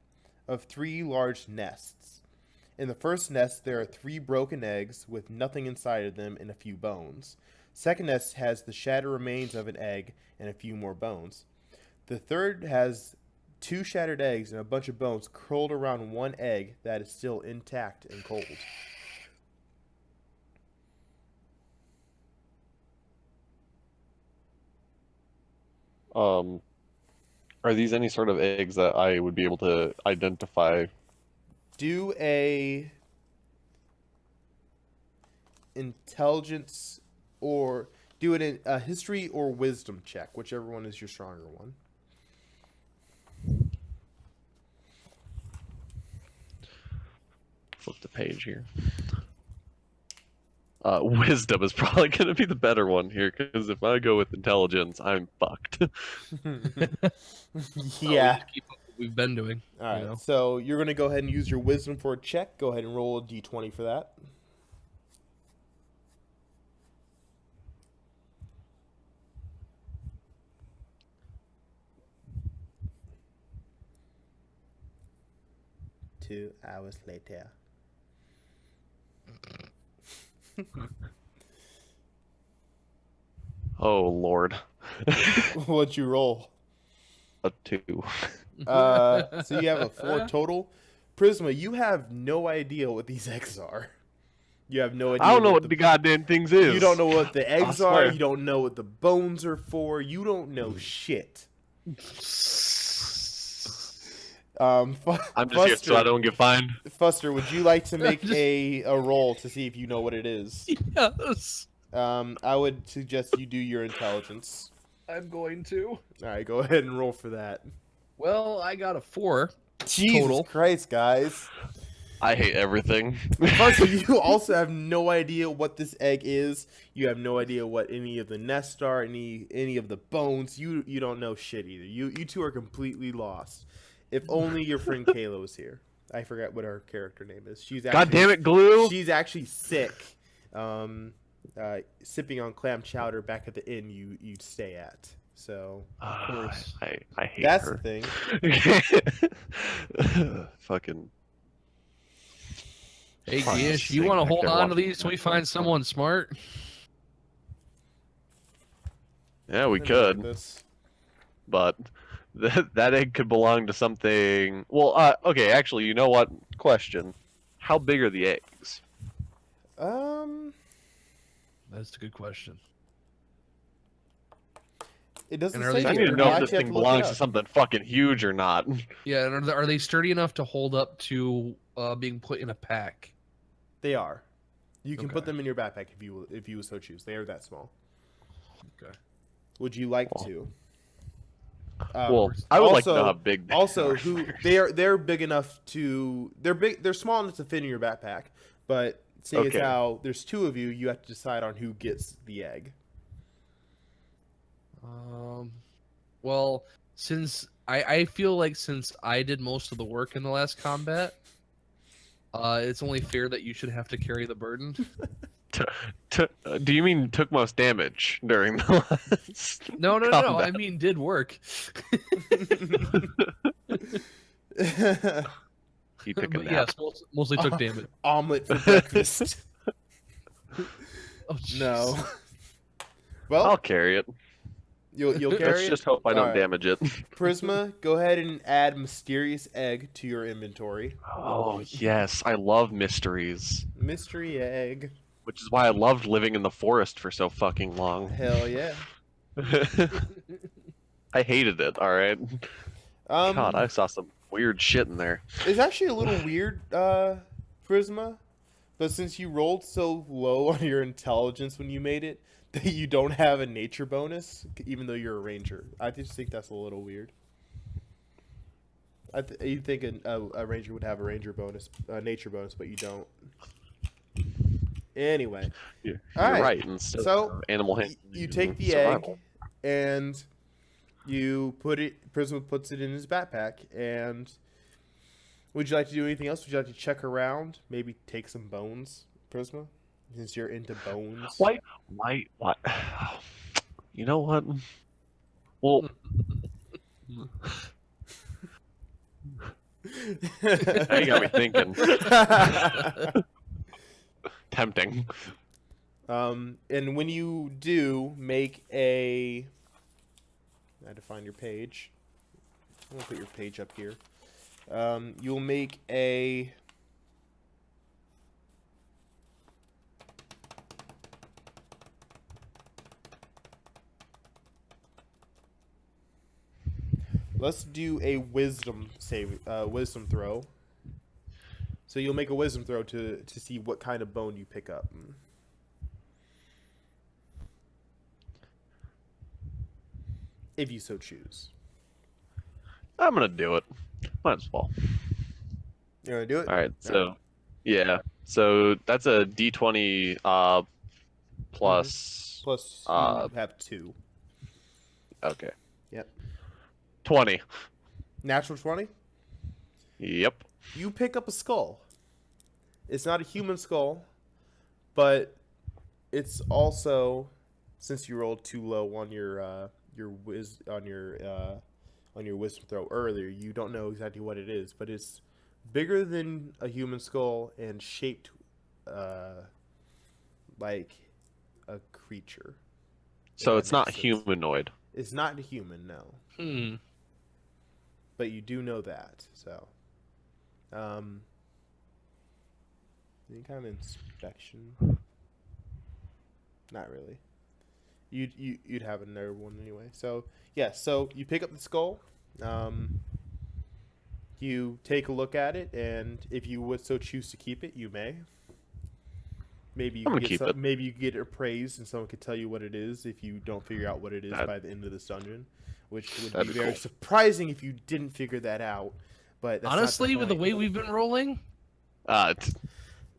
of 3 large nests. In the first nest, there are 3 broken eggs with nothing inside of them and a few bones. Second nest has the shattered remains of an egg and a few more bones. The third has 2 shattered eggs and a bunch of bones curled around one egg that is still intact and cold. Are these any sort of eggs that I would be able to identify? Do a intelligence or do it in a history or wisdom check, whichever one is your stronger one. Flip the page here. Wisdom is probably going to be the better one here, because if I go with intelligence, I'm fucked. Yeah. Keep up what we've been doing. All right. you know. So you're going to go ahead and use your wisdom for a check. Go ahead and roll a d20 for that. Two hours later. Oh, Lord. What'd you roll? A 2. So you have a 4 total. Prisma, you have no idea what these eggs are. You have no idea. I don't know what the goddamn things is. You don't know what the eggs are. swear. You don't know what the bones are for. You don't know shit. I'm just here so I don't get fined. Fuster, would you like to make a roll to see if you know what it is? Yes. I would suggest you do your intelligence. I'm going to. All right, go ahead and roll for that. Well, I got a 4. Jesus Total. Christ, guys. I hate everything. Fuster, you also have no idea what this egg is. You have no idea what any of the nests are, any of the bones. You don't know shit either. You two are completely lost. If only your friend Kayla was here. I forgot what her character name is. She's actually, God damn it, Glue! She's actually sick. Sipping on clam chowder back at the inn you stay at. So Of course. I hate that's her. the thing. Fucking. Hey, Fuck Gish, this you thing. want to I hold could on to watch these till we find someone smart? Yeah, we Let me look at could, this. but that egg could belong to something. Well, okay, actually, you know what? Question: how big are the eggs? That's a good question. It doesn't And are say they I here. need to You know if actually this have thing to look it belongs to up. something fucking huge or not. Yeah, and are they sturdy enough to hold up to being put in a pack? They are. You can put Okay. them in your backpack if you so choose. They are that small. Okay. Would you like to? Well, I would like to know also- how big. They Also, are. who they're big enough to they're small enough to fit in your backpack, but seeing Okay. as how there's 2 of you, you have to decide on who gets the egg. Well, since I feel like since I did most of the work in the last combat, it's only fair that you should have to carry the burden. Do you mean took most damage during the last? No. I Combat. mean, did work. He took a But nap. yes, mostly took damage. Omelet for breakfast. Oh, No. jeez. Well, I'll carry it. you'll Let's carry just it. hope I don't Alright. damage it. Prisma, go ahead and add mysterious egg to your inventory. Oh yes, I love mysteries, Mystery egg. which is why I loved living in the forest for so fucking long. Hell yeah. I hated it. All right. God, I Um, saw some weird shit in there. it's actually a little weird, Prisma, but since you rolled so low on your intelligence when you made it, that you don't have a nature bonus, even though you're a ranger. I just think that's a little weird. You'd think a ranger would have a nature bonus, but you don't. Anyway, You're All right. right. Instead So, of animal handling, you take the survival. egg and you put it. Prisma puts it in his backpack. And would you like to do anything else? Would you like to check around? Maybe take some bones, Prisma, since you're into bones. Why? Why? You know what? Well, now you got me thinking. Tempting. And when you do make a, I had to find your page. I'm gonna put your page up here. You'll make a. Let's do a wisdom wisdom throw. So you'll make a wisdom throw to see what kind of bone you pick up. If you so choose. I'm gonna do it. Might as well. You want to do it? All right. So, yeah. So that's a D20 plus. Plus, Uh, you have 2. Okay. Yep. 20. Natural 20? Yep. You pick up a skull. It's not a human skull, but it's also, since you rolled too low on your wisdom throw earlier, you don't know exactly what it is, but it's bigger than a human skull and shaped like a creature. So If it's that not makes sense. humanoid. It's not a human, no. Hmm. But you do know that, so. Any kind of inspection? Not really. You'd have another one anyway. So yeah, so you pick up the skull. You take a look at it, and if you would so choose to keep it, you may. Maybe you I'm can gonna get keep it. maybe you can get it appraised, and someone could tell you what it is if you don't figure out what it is That- by the end of this dungeon, which would That'd be be very cool. surprising if you didn't figure that out. But that's not Honestly, with the point. way we've been rolling,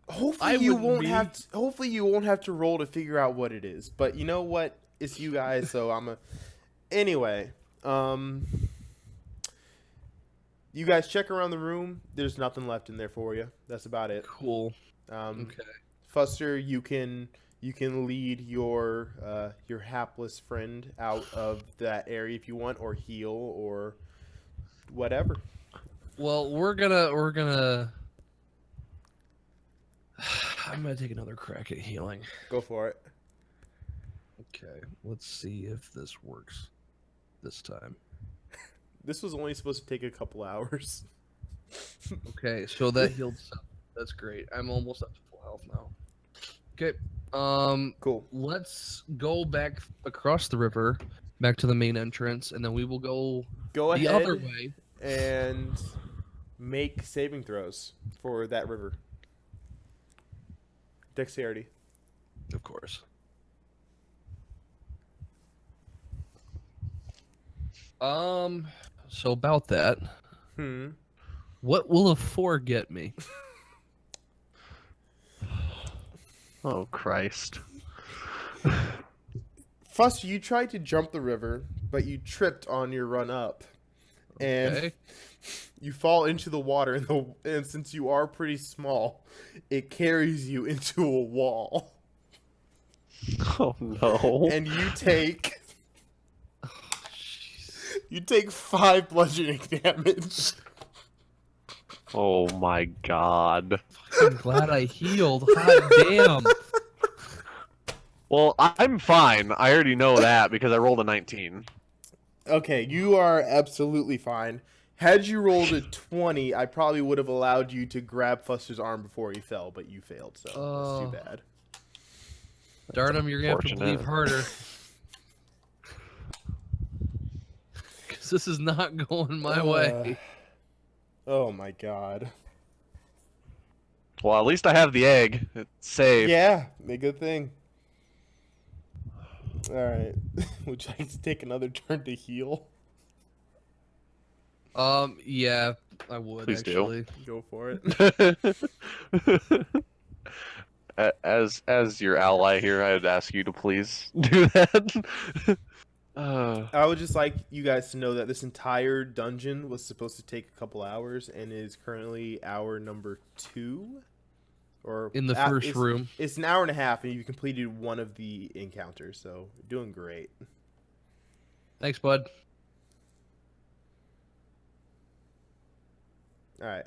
Hopefully I you wouldn't won't be. have to, hopefully you won't have to roll to figure out what it is. But you know what? It's you guys, so anyway, you guys check around the room. There's nothing left in there for you. That's about it. cool. Um, Okay. Fuster, you can lead your hapless friend out of that area if you want, or heal, or whatever. Well, we're gonna. I'm gonna take another crack at healing. Go for it. Okay, let's see if this works this time. This was only supposed to take a couple hours. Okay, so that healed 7. That's great. I'm almost up to full health now. Okay. Cool. Let's go back across the river, back to the main entrance, and then we will go Go the ahead other way. and make saving throws for that river. Dexterity. Of course. So about that, what will a 4 get me? oh Christ. Fuster, you tried to jump the river, but you tripped on your run up, and Okay. you fall into the water. And since you are pretty small, it carries you into a wall, Oh no. and you take 5 bludgeoning damage. Oh my God. I'm glad I healed. Hot damn. Well, I'm fine. I already know that because I rolled a 19. Okay, you are absolutely fine. Had you rolled a 20, I probably would have allowed you to grab Fuster's arm before he fell, but you failed, so Oh. that's too bad. Darnum, you're gonna have to unfortunate. believe harder. Because this is not going my way. Oh my god. Well, at least I have the egg. It's safe. Yeah, a good thing. Alright. Would you like to take another turn to heal? Yeah, I would Please do. actually. Go for it. as your ally here, I'd ask you to please do that. I would just like you guys to know that this entire dungeon was supposed to take a couple hours and is currently hour number 2. Or In the first it's, room. It's an hour and a half, and you completed one of the encounters, so you're doing great. Thanks, bud. All right,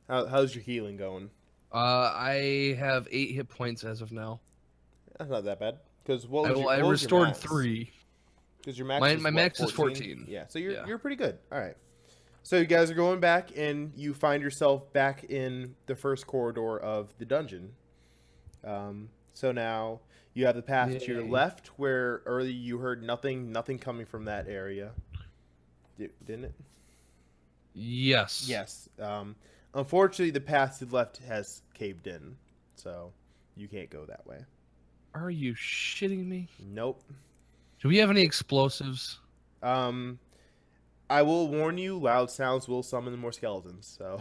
how's your healing going? I have 8 hit points as of now. That's not that bad. Because what was I your restored max? 3. Because your max My is what, max is 14. Yeah, so you're Yeah. you're pretty good. All right. So you guys are going back, and you find yourself back in the first corridor of the dungeon. So now you have the path to your Yay. left, where earlier you heard nothing coming from that area. Didn't it? Yes. Yes. Unfortunately, the path to the left has caved in, so you can't go that way. Are you shitting me? Nope. Do we have any explosives? I will warn you, loud sounds will summon more skeletons, so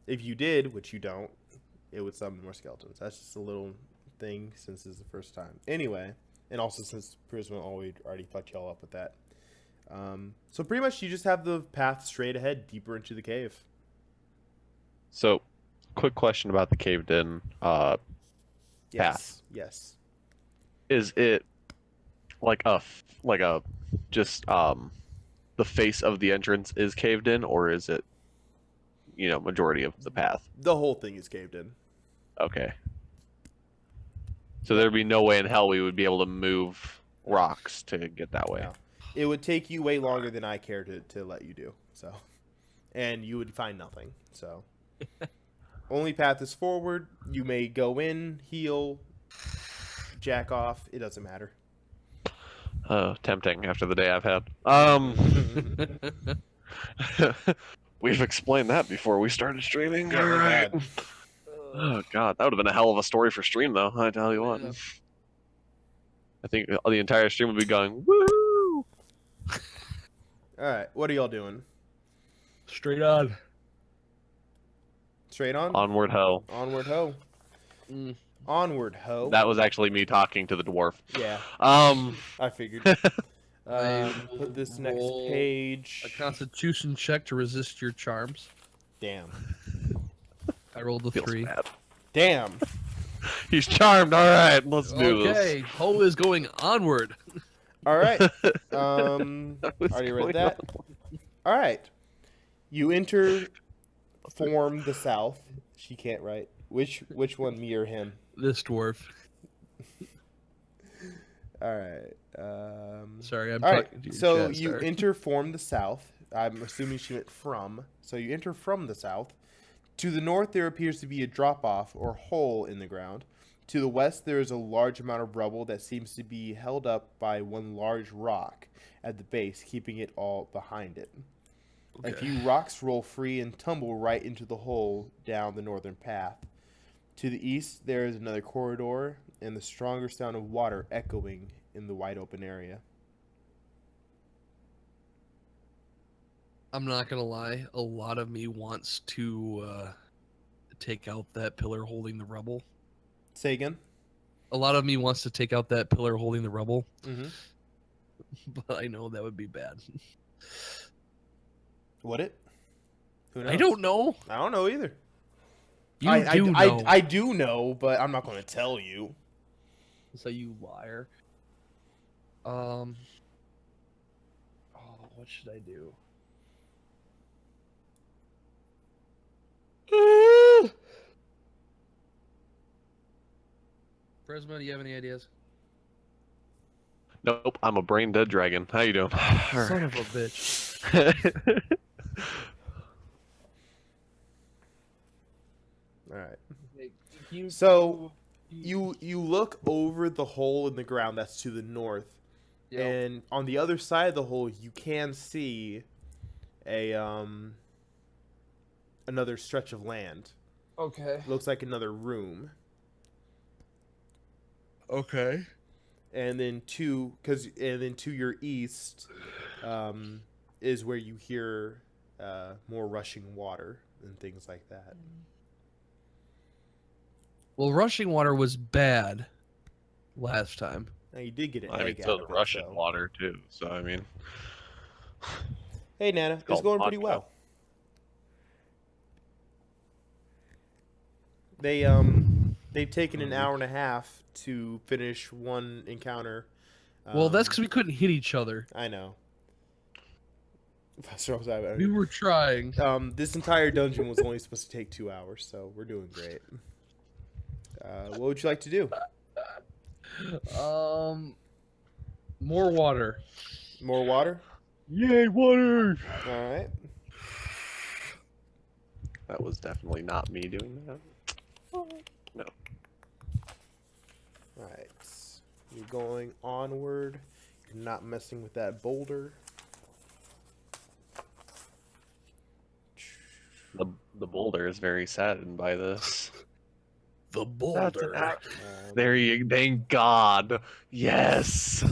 if you did, which you don't, it would summon more skeletons. That's just a little thing since it's the first time. Anyway, and also since Prisma already fucked y'all up with that. So pretty much you just have the path straight ahead, deeper into the cave. So, quick question about the caved in. Yes. Yes. Is it like a just the face of the entrance is caved in, or is it majority of the path? The whole thing is caved in. Okay. So there'd be no way in hell we would be able to move rocks to get that way. No. It would take you way longer than I care to let you do. So, and you would find nothing. So, only path is forward. You may go in, heal, jack off. It doesn't matter. Tempting after the day I've had. We've explained that before we started streaming. Yeah, All we right. had. Oh god, that would have been a hell of a story for stream, though. I tell you what. Yeah. I think the entire stream would be going woohoo. All right, what are y'all doing? Straight on. Straight on. Onward ho. Onward ho. Mm. Onward ho. That was actually me talking to the dwarf. Yeah, Um. I figured. I Put this will next roll page. A Constitution check to resist your charms. Damn. I rolled a Feels 3. bad. Damn. He's charmed. All right, let's do this. Okay, Ho is going onward. All right. What's Already going read that. on? All right. You enter form the south. She can't write. Which one, me or him? This dwarf. All right. Sorry, I'm All talking right. to you. So Chad, you sorry. enter from the south. I'm assuming she meant from. So you enter from the south. To the north, there appears to be a drop-off or hole in the ground. To the west, there is a large amount of rubble that seems to be held up by one large rock at the base, keeping it all behind it. A Okay. few rocks roll free and tumble right into the hole down the northern path. To the east, there is another corridor and the stronger sound of water echoing in the wide open area. I'm not gonna lie. A lot of me wants to take out that pillar holding the rubble. Say again? A lot of me wants to take out that pillar holding the rubble, Mm-hmm. but I know that would be bad. Would it? Who knows? I don't know. I don't know either. You I do know. I do know, but I'm not going to tell you. So you liar. Oh, what should I do? Prisma, do you have any ideas? Nope, I'm a brain dead dragon. How you doing? Son of a bitch. All right. You, So you look over the hole in the ground that's to the north, and on the other side of the hole you can see a another stretch of land. okay. Looks like another room. Okay. And then to your east is where you hear more rushing water and things like that. Well, rushing water was bad last time. Now you did get an I mean, egg so out the of it, Russian so. water too. So I mean, Hey Nana, it's called going pretty vodka. well. They've taken an hour and a half to finish one encounter. Well, that's Um, because we couldn't hit each other. I know. That's what I was- We were trying. This entire dungeon was only supposed to take 2 hours, so we're doing great. What would you like to do? More water. More water? yay, water! All right. That was definitely not me doing that. No. All right. You're going onward. You're not messing with that boulder. The boulder is very saddened by this. The That's boulder. an There you, thank God. Yes.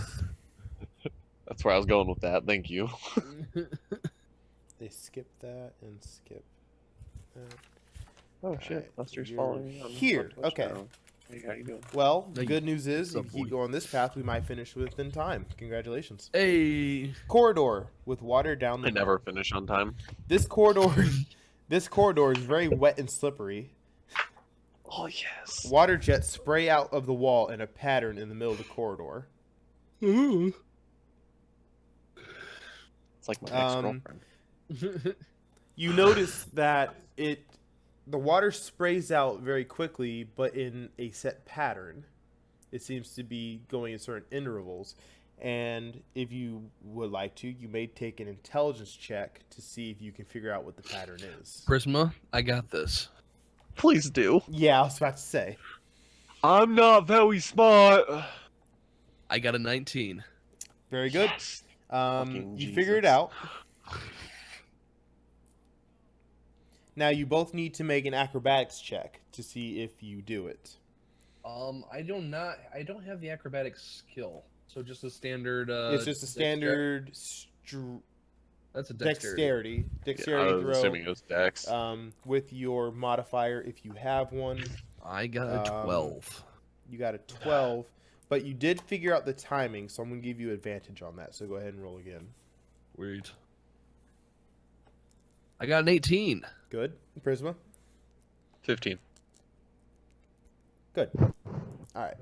That's where I was going with that. Thank you. They skip that and skip that. Oh shit, Buster's you're following me on here, Twitch okay. now. Hey, how you doing? Well, the Thank good news is, if What's you up, keep boy? going this path, we might finish within time. Congratulations. Hey. Corridor with water down the I never finish on time. This corridor this corridor is very wet and slippery. Oh yes. Water jets spray out of the wall in a pattern in the middle of the corridor. Ooh. It's like my ex-girlfriend. You notice that the water sprays out very quickly, but in a set pattern. It seems to be going in certain intervals. And if you would like to, you may take an intelligence check to see if you can figure out what the pattern is. Prisma, I got this. Please do. Yeah, I was about to say. I'm not very smart. I got a 19. Very good. Yes. You Fucking figure it Jesus. out. Now you both need to make an acrobatics check to see if you do it. I don't have the acrobatics skill. So just a standard It's just a standard That's a dexterity. dexterity I was throw. assuming it was Dex. With your modifier if you have one. I got a 12. You got a 12, but you did figure out the timing, so I'm going to give you advantage on that. So go ahead and roll again. Wait. I got an 18. Good. Prisma? 15. Good. All right.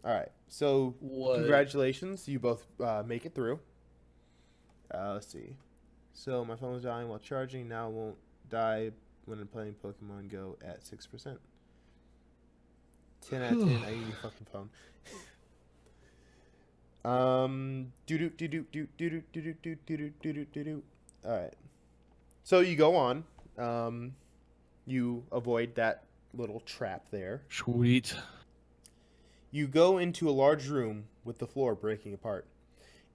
All right. So What? congratulations, you both make it through. Let's see. So my phone was dying while charging. Now it won't die when I'm playing Pokemon Go at 6%. 10 out of 10. I need your fucking phone. All right. So you go on. You avoid that little trap there. Sweet. You go into a large room with the floor breaking apart.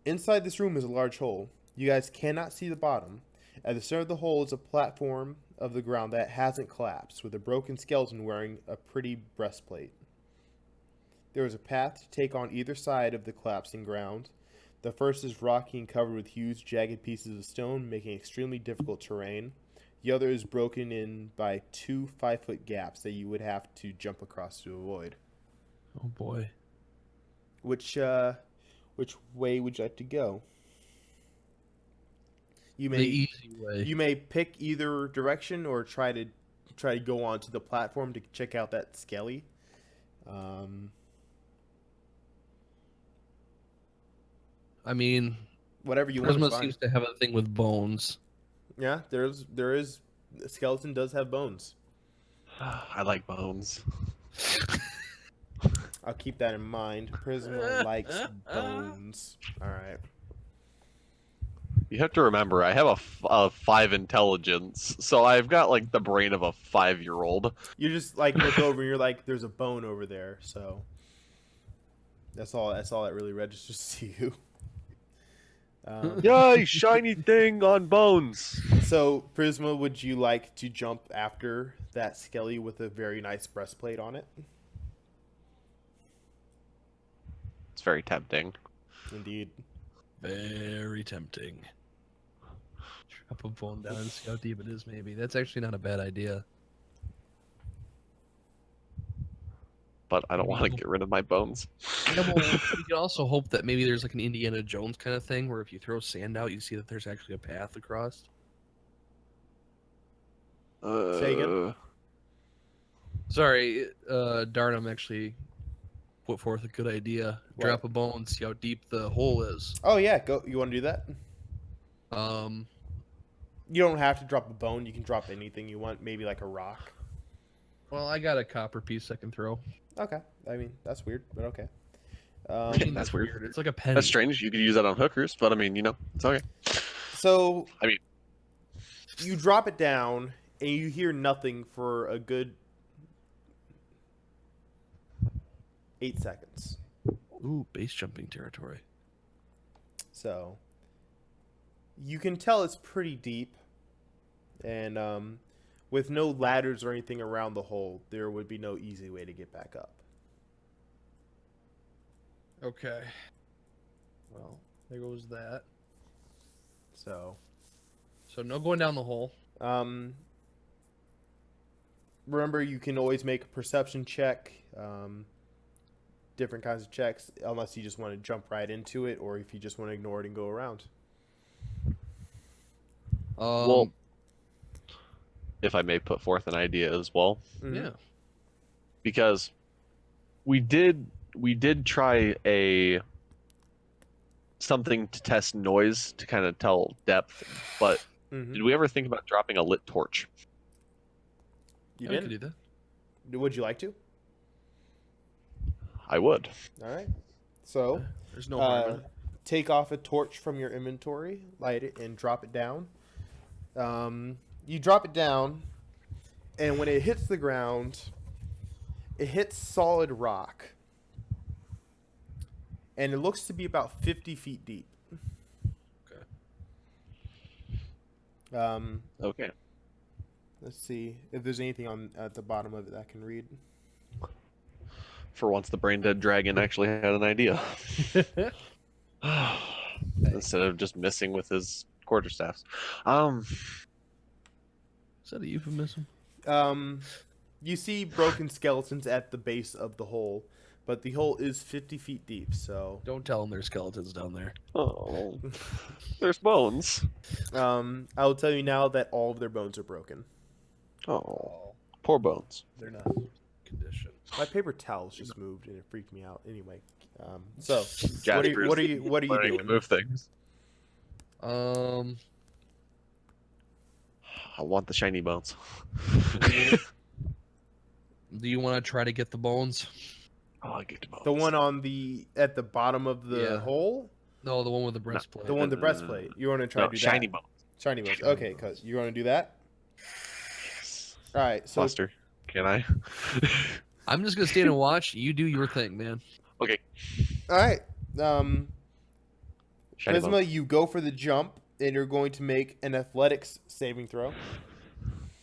Inside this room is a large hole. You guys cannot see the bottom. At the center of the hole is a platform of the ground that hasn't collapsed, with a broken skeleton wearing a pretty breastplate. There is a path to take on either side of the collapsing ground. The first is rocky and covered with huge, jagged pieces of stone, making extremely difficult terrain. The other is broken in by 2 5-foot gaps that you would have to jump across to avoid. Oh boy. Which way would you like to go? You The may easy way. you may pick either direction or try to go onto the platform to check out that skelly. I mean, Whatever you want. Prisma is fine. seems to have a thing with bones. Yeah, there is the skeleton does have bones. I like bones. I'll keep that in mind. Prisma likes bones. All right. You have to remember, I have a 5 intelligence, so I've got like the brain of a 5-year-old. You just like look over and you're like, there's a bone over there. So that's all that really registers to you. Yay, shiny thing on bones. So Prisma, would you like to jump after that skelly with a very nice breastplate on it? It's very tempting. Indeed. Very tempting. Drop a bone down and see how deep it is. Maybe that's actually not a bad idea. But I don't want to get rid of my bones. Yeah, well, you can also hope that maybe there's like an Indiana Jones kind of thing where if you throw sand out, you see that there's actually a path across. Say again? Sorry, Darnum actually put forth a good idea. What? Drop a bone, see how deep the hole is. Oh yeah, go. You want to do that? Um, You don't have to drop a bone. You can drop anything you want. Maybe like a rock. well, I got a copper piece I can throw. Okay. I mean, that's weird, but okay. I mean, That's weird. It's like a penny. That's strange. You could use that on hookers, but I mean, it's okay. So I mean- you drop it down and you hear nothing for a good 8 seconds. Ooh, base jumping territory. So you can tell it's pretty deep, and with no ladders or anything around the hole, there would be no easy way to get back up. Okay. Well, there goes that. So So no going down the hole. remember, you can always make a perception check, different kinds of checks, unless you just want to jump right into it, or if you just want to ignore it and go around. Well, if I may put forth an idea as well, Mhm. yeah. because we did try something to test noise to kind of tell depth, but Mhm. did we ever think about dropping a lit torch? You Yeah, we could did? do that. Would you like to? I would. All right. So There's no harm in it. take off a torch from your inventory, light it, and drop it down. You drop it down, and when it hits the ground, it hits solid rock. And it looks to be about 50 feet deep. Okay. Okay. Let's see if there's anything on at the bottom of it that I can read. For once, the brain dead dragon actually had an idea. Instead of just missing with his quarterstaffs. Is that a euphemism? You see broken skeletons at the base of the hole, but the hole is 50 feet deep, so Don't tell them there's skeletons down there. Oh, there's bones. I will tell you now that all of their bones are broken. Oh, poor bones. They're not in condition. My paper towels just moved and it freaked me out. Anyway, so Jasper's what are you learning to doing? move things. I want the shiny bones. Do you want to try to get the bones? Oh, I get the bones. The one at the bottom of the Yeah. hole, No, the one with the breastplate. the one with the breastplate. You want to try No, to do shiny that? bones. Shiny bones. Shiny Okay, cause you want to do that. All right, so Foster, can I? I'm just gonna stand and watch. You do your thing, man. Okay. all right, Shiny Prisma, bones. you go for the jump, and you're going to make an athletics saving throw.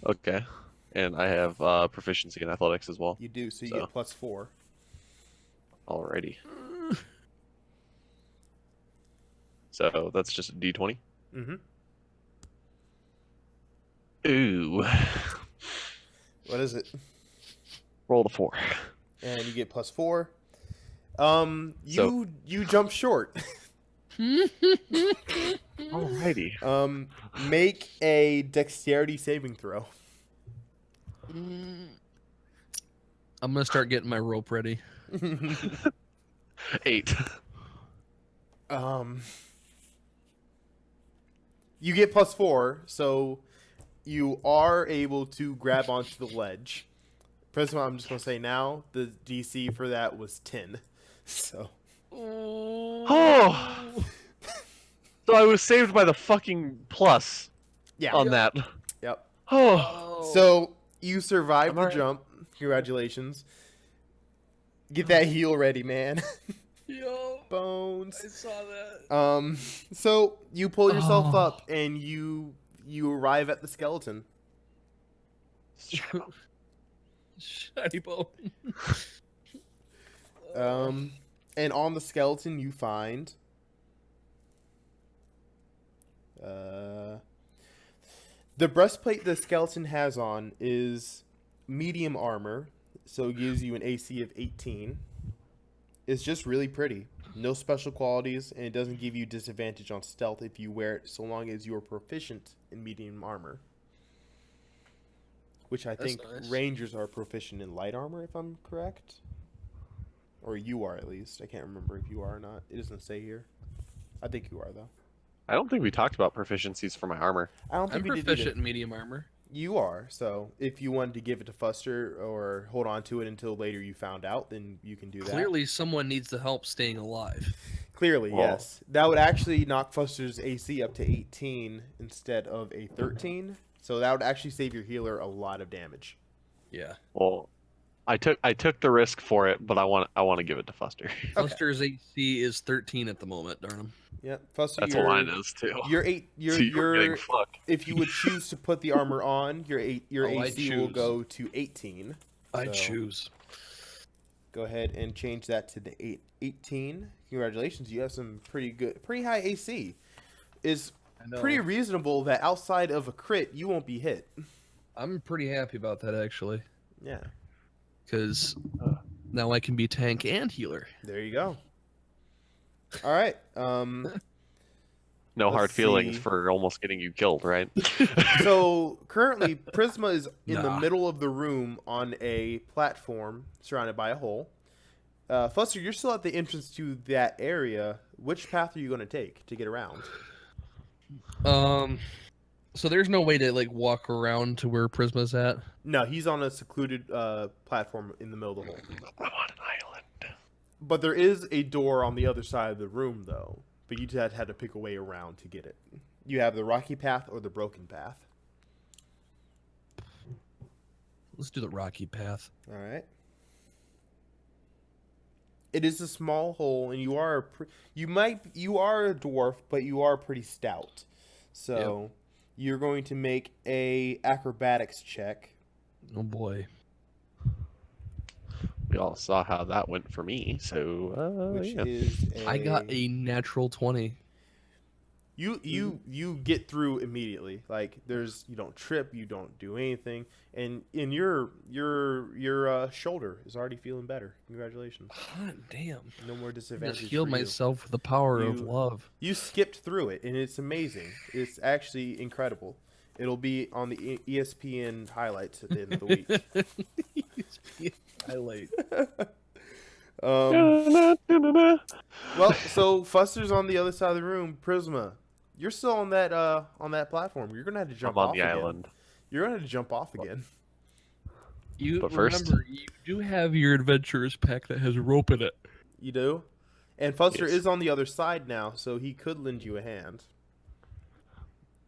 Okay. And I have proficiency in athletics as well. You do, so you So. get +4. Alrighty. So that's just a D20. Mm-hmm. Ooh. What is it? Roll the 4. And you get +4. You jump short. Alrighty. Make a dexterity saving throw. I'm gonna start getting my rope ready. 8. You get +4, so you are able to grab onto the ledge. Prisma, I'm just gonna say now the DC for that was 10. So Oh! So I was saved by the fucking plus yeah, on that. yep. Oh. So you survived I'm the alright. jump. Congratulations. Get that heal ready, man. Yo, I Bones. saw that. So you pull yourself Oh. up and you arrive at the skeleton. Shiny bone. And on the skeleton you find The breastplate the skeleton has on is medium armor, so it gives you an AC of 18. It's just really pretty. No special qualities, and it doesn't give you disadvantage on stealth if you wear it, so long as you are proficient in medium armor. Which I That's think nice. Rangers are proficient in light armor, if I'm correct. Or you are, at least. I can't remember if you are or not. It doesn't say here. I think you are, though. I don't think we talked about proficiencies for my armor. I don't I'm think we did proficient either. in medium armor. You are, so if you wanted to give it to Fuster or hold on to it until later you found out, then you can do that. Clearly, someone needs the help staying alive. Clearly, Well- yes. That would actually knock Fuster's AC up to 18 instead of a 13. So that would actually save your healer a lot of damage. Yeah. Well, I took the risk for it, but I want to give it to Fuster. Buster's AC is 13 at the moment, darn him. Yeah, Fuster, That's what mine is too. You're So you're getting fucked. if you would choose to put the armor on, your Oh, I AC will choose. go to 18. I So- choose. Go ahead and change that to the 18. Congratulations, you have some pretty high AC. Is pretty reasonable that outside of a crit, you won't be hit. I'm pretty happy about that, actually. Yeah, Because now I can be tank and healer. there you go. All right. No hard Let's feelings see. for almost getting you killed, right? So currently, Prisma is in the Nah. middle of the room on a platform surrounded by a hole. Fuster, you're still at the entrance to that area. Which path are you going to take to get around? So there's no way to like walk around to where Prisma's at. No, he's on a secluded platform in the middle of the hole. I'm on an island. But there is a door on the other side of the room, though. But you just had to pick a way around to get it. You have the rocky path or the broken path. Let's do the rocky path. All right. It is a small hole, and you are you are a dwarf, but you are pretty stout. So you're going to make a acrobatics check. Oh boy. We all saw how that went for me, so Which yeah. is I got a natural 20. You get through immediately. Like you don't trip, you don't do anything, and in your shoulder is already feeling better. Congratulations. Hot damn. No more I disadvantage. just healed for you. myself with the power of You- love. You skipped through it, and it's amazing. It's actually incredible. It'll be on the ESPN highlights at the end of the week. Highlight. Well, so Fuster's on the other side of the room. Prisma, you're still on that platform. You're gonna have to jump I'm on off the again. island. You're gonna have to jump off again. You But first- remember, you do have your adventurers pack that has rope in it. You do? And Fuster Yes. is on the other side now, so he could lend you a hand.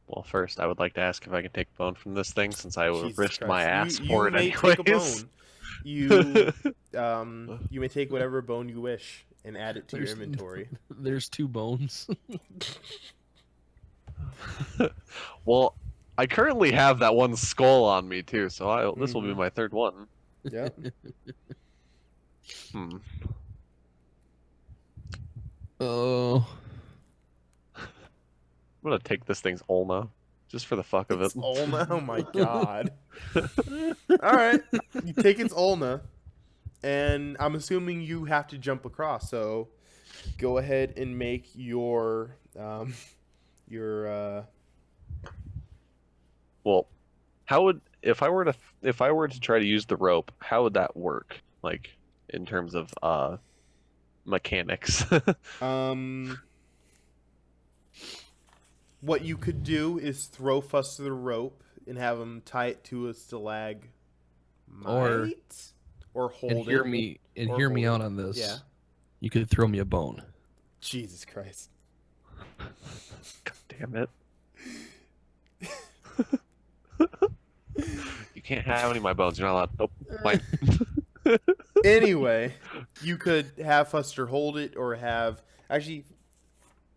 Well, first I would like to ask if I can take bone from this thing, since I Jesus risked my Christ. ass for it may anyways. take a bone. You may take whatever bone you wish and add it to There's- your inventory. There's 2 bones. Well, I currently have that one skull on me too, so this will be Mhm. my third one. Yeah. Hmm. Oh. I'm gonna take this thing's ulna, just for the fuck of It's it. ulna. Oh my god. All right. You take its ulna, and I'm assuming you have to jump across. So go ahead and make your Well, how would if I were to try to use the rope, how would that work? Like in terms of mechanics. What you could do is throw Fuster the rope and have him tie it to a stalagmite or hold And hear it. me and Or hear me hold out on this. Yeah. You could throw me a bone. Jesus Christ. God damn it. You can't have any of my bones. You're not allowed. Nope. Fine. Anyway, you could have Fuster hold it or have actually.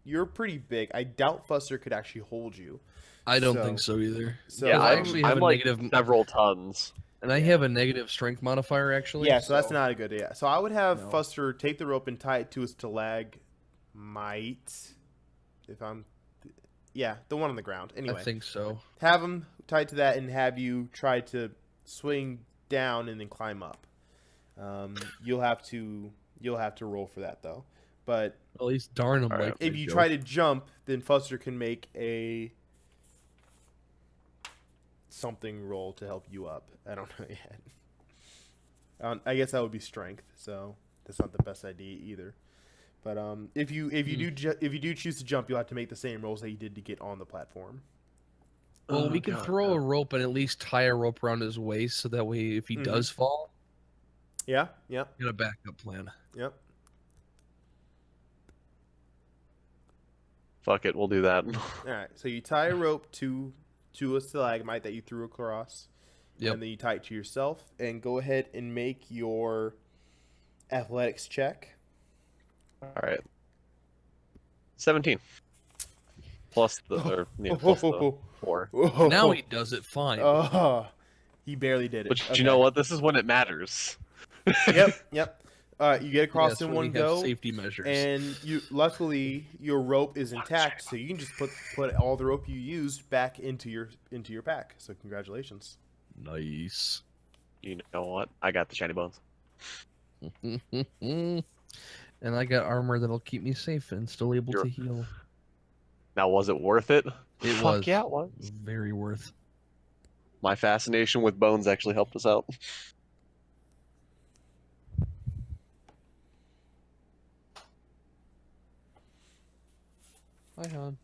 You're pretty big. I doubt Fuster could actually hold you. I don't So- think so either. So yeah, I I'm, actually have I'm a like negative- several tons. And I have a negative strength modifier actually. Yeah, so that's not a good idea. So I would have No. Fuster take the rope and tie it to a stalagmite. If I'm, yeah, the one on the ground. Anyway, I think so. have him tied to that and have you try to swing down and then climb up. You'll have to roll for that though. But At least darn him. All right. Like if you try to jump, then Fuster can make a something roll to help you up. I don't know yet. I guess that would be strength, so that's not the best idea either. But if you do choose to jump, you'll have to make the same rolls that you did to get on the platform. Well, Oh, we can God, throw no. a rope and at least tie a rope around his waist, so that way, if he Mhm. does fall, Yeah. Yep. we got a backup plan. Yep. Fuck it, we'll do that. All right. So you tie a rope to a stalagmite that you threw across, Yep. and then you tie it to yourself. And go ahead and make your athletics check. All right. 17. Plus the 4. Now he does it fine. Oh, he barely did it. But Okay. you know what? This is when it matters. Yep. You get across Yes, in when one we have go, Safety measures. and luckily your rope is intact, so you can just put all the rope you used back into your pack. So congratulations. Nice. You know what? I got the shiny bones. And I got armor that'll keep me safe and still able Sure. to heal. Now, was it worth it? It Fuck was. yeah, it was. Very worth. My fascination with bones actually helped us out. Hi, Han.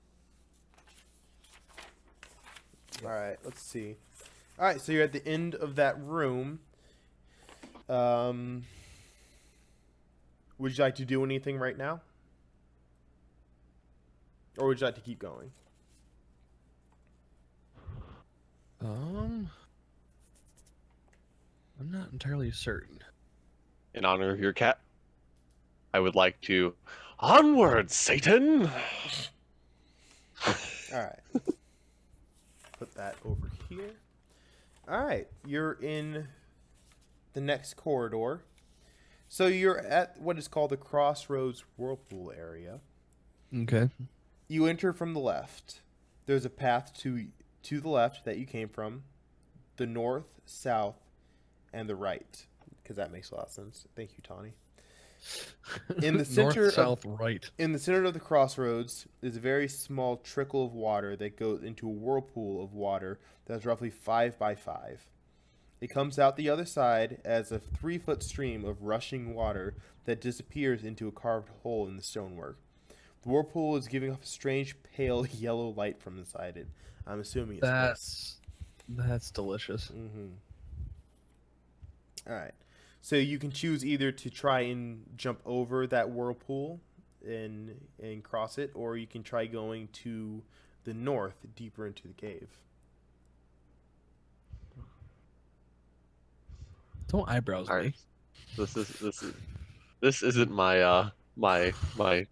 All right, let's see. All right, so you're at the end of that room. Would you like to do anything right now? Or would you like to keep going? I'm not entirely certain. In honor of your cat, I would like to. Onward, Satan! All right. Put that over here. All right, you're in the next corridor. So you're at what is called the Crossroads Whirlpool area. Okay. You enter from the left. There's a path to the left that you came from, the north, south, and the right, because that makes a lot of sense. Thank you, Tawny. In the center North, south, right. In the center of the crossroads is a very small trickle of water that goes into a whirlpool of water that's roughly 5 by 5. It comes out the other side as a 3-foot stream of rushing water that disappears into a carved hole in the stonework. The whirlpool is giving off a strange pale yellow light from inside it. I'm assuming it's That's delicious. Mm-hmm. All right. So you can choose either to try and jump over that whirlpool and cross it, or you can try going to the north, deeper into the cave. Don't eyebrows All me. right. This isn't my my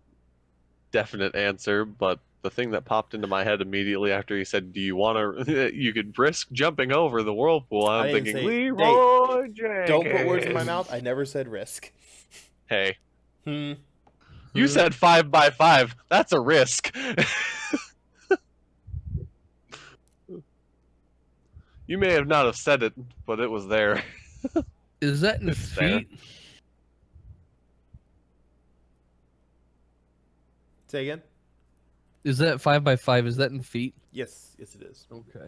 definite answer, but the thing that popped into my head immediately after he said, "Do you want to?" You could risk jumping over the whirlpool. I I'm didn't thinking, say- Leroy Jenkins. Don't put words in my mouth. I never said risk. Hey, Hmm. you said 5 by 5. That's a risk. You may have not have said it, but it was there. Is that in It's there. feet? Say again. Is that 5 by 5? Is that in feet? Yes, it is. Okay.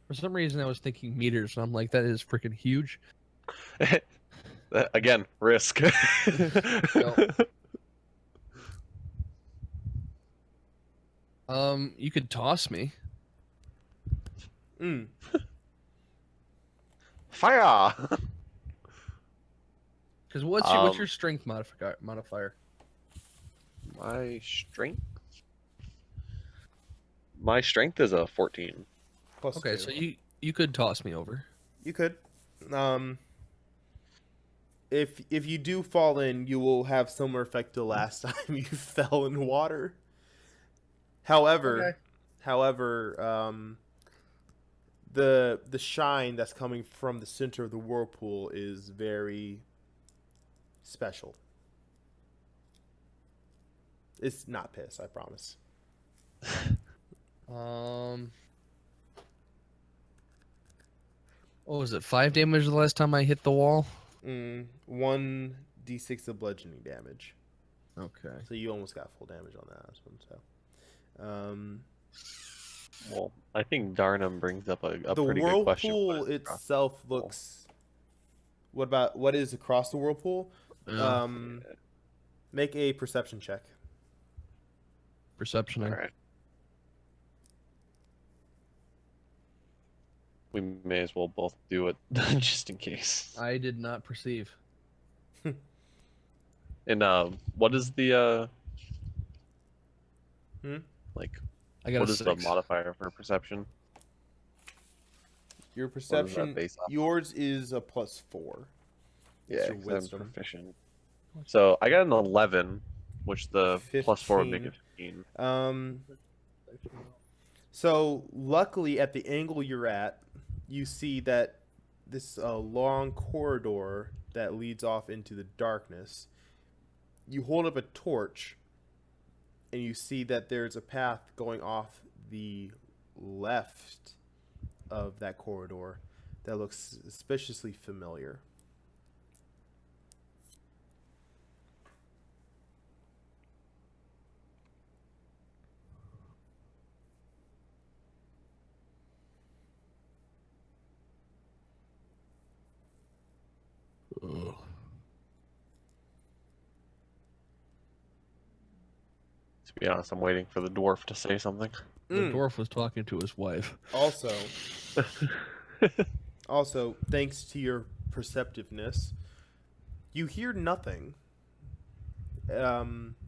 For some reason, I was thinking meters, and I'm like, that is freaking huge. Again, risk. You could toss me. Mm. Fire! Because what's your strength modifier? My strength? My strength is a 14. Plus Okay, 2. so you could toss me over. You could. If you do fall in, you will have similar effect to last time you fell in water. However, the shine that's coming from the center of the whirlpool is very special. It's not piss, I promise. What was it? 5 damage the last time I hit the wall. 1d6 of bludgeoning damage. Okay. So you almost got full damage on that one. So, Well, I think Darnum brings up a the pretty good question. whirlpool What is across itself the whirlpool? looks. What is across the whirlpool? Yeah. Make a perception check. Perception. All right. We may as well both do it just in case. I did not perceive. And what is the Hmm? like I got what a is the 6. modifier for perception? Your What is that perception. based off of? Yours is a +4. It's your 'Cause I'm wisdom. proficient. So I got an 11, which the +4 would make it 15. So luckily, at the angle you're at, you see that this long corridor that leads off into the darkness. You hold up a torch, and you see that there's a path going off the left of that corridor that looks suspiciously familiar. To be honest, I'm waiting for the dwarf to say something. The dwarf was talking to his wife. Also, thanks to your perceptiveness, you hear nothing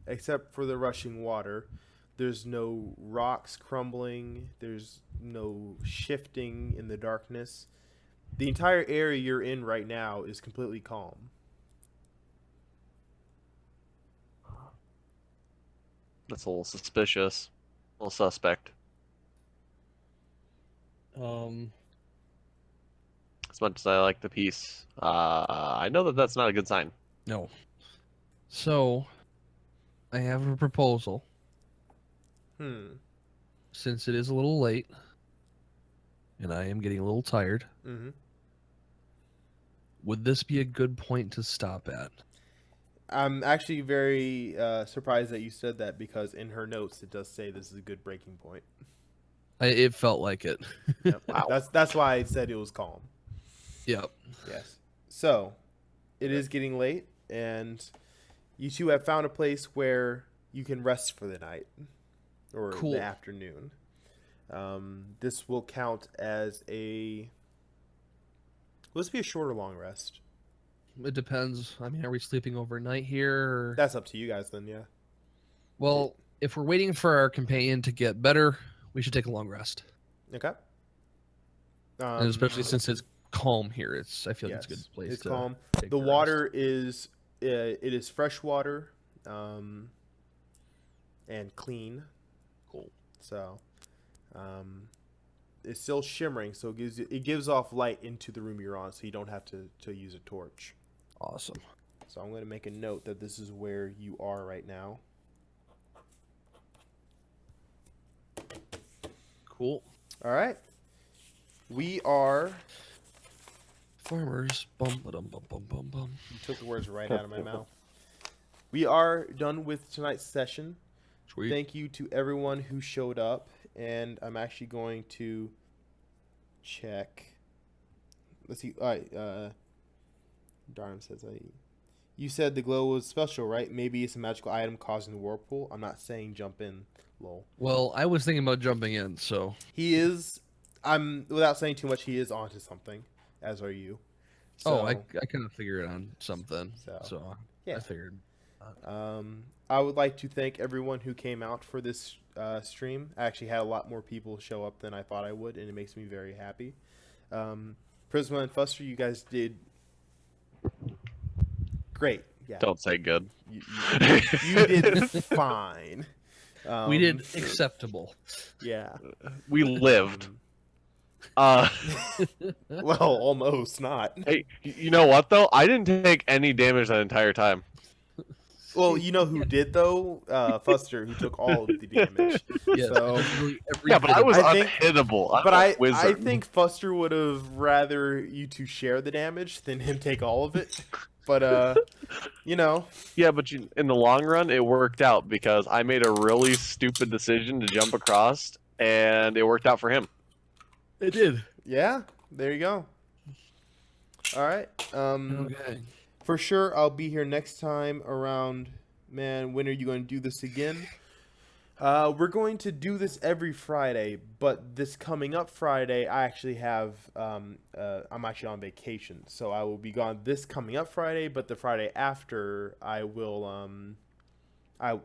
except for the rushing water. There's no rocks crumbling. There's no shifting in the darkness. The entire area you're in right now is completely calm. That's a little suspicious, a little suspect. As much as I like the piece, I know that that's not a good sign. No. So, I have a proposal. Since it is a little late, and I am getting a little tired, Mm-hmm. would this be a good point to stop at? I'm actually very surprised that you said that, because in her notes it does say this is a good breaking point. It felt like it. Yep. Wow. That's why I said it was calm. Yep. Yes. So, it is getting late, and you two have found a place where you can rest for the night or Cool. the afternoon. This will count as a. Will this be a short or long rest? It depends. I mean, are we sleeping overnight here? Or... That's up to you guys then, yeah. Well, if we're waiting for our companion to get better, we should take a long rest. Okay. And especially since it's calm here, I feel like it's a yes, good place it's to calm. take The a rest. water is it is fresh water, and clean. Cool. So, it's still shimmering, so it gives off light into the room you're on, so you don't have to use a torch. Awesome. So I'm going to make a note that this is where you are right now. Cool. All right. We are. Farmers. Bum bum bum bum bum bum. You took the words right out of my mouth. We are done with tonight's session. Sweet. Thank you to everyone who showed up, and I'm actually going to check. Let's see. All right. Darn says you said the glow was special, right? Maybe it's a magical item causing the whirlpool. I'm not saying jump in, lol. Well, I was thinking about jumping in, so He is. I'm without saying too much. He is onto something, as are you. I kind of figured on something. So yeah. I figured. I would like to thank everyone who came out for this stream. I actually had a lot more people show up than I thought I would, and it makes me very happy. Prisma and Fuster, you guys did great. Yeah, Don't say good. you did fine. We did acceptable. Yeah. We lived. Well, almost not. Hey, you know what though? I didn't take any damage that entire time. Well, you know who did though? Fuster, who took all of the damage. Yes, So- literally every Yeah, but bit I of was it. I think- unhittable. I'm But a I wizard. think Fuster would have rather you two share the damage than him take all of it. But you know, Yeah, but in the long run, it worked out because I made a really stupid decision to jump across, and it worked out for him. It did. yeah, there you go. All right. Okay. For sure, I'll be here next time around. Man, when are you going to do this again? We're going to do this every Friday, but this coming up Friday, I actually have. I'm actually on vacation, so I will be gone this coming up Friday. But the Friday after, I will.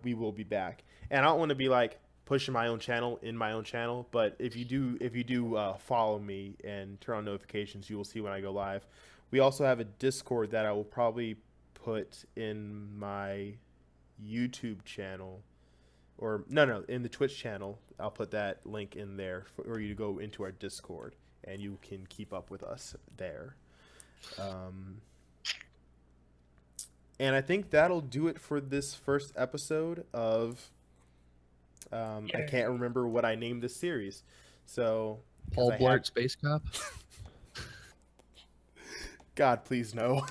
We will be back, and I don't want to be like pushing my own channel in my own channel. But if you do follow me and turn on notifications, you will see when I go live. We also have a Discord that I will probably put in my YouTube channel, or no, in the Twitch channel. I'll put that link in there for you to go into our Discord, and you can keep up with us there. And I think that'll do it for this first episode of. I can't remember what I named this series, so 'cause Paul I Blart have- Space Cop. God, please no.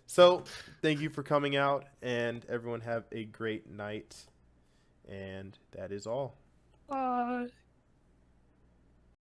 So thank you for coming out, and everyone have a great night. And that is all. Bye.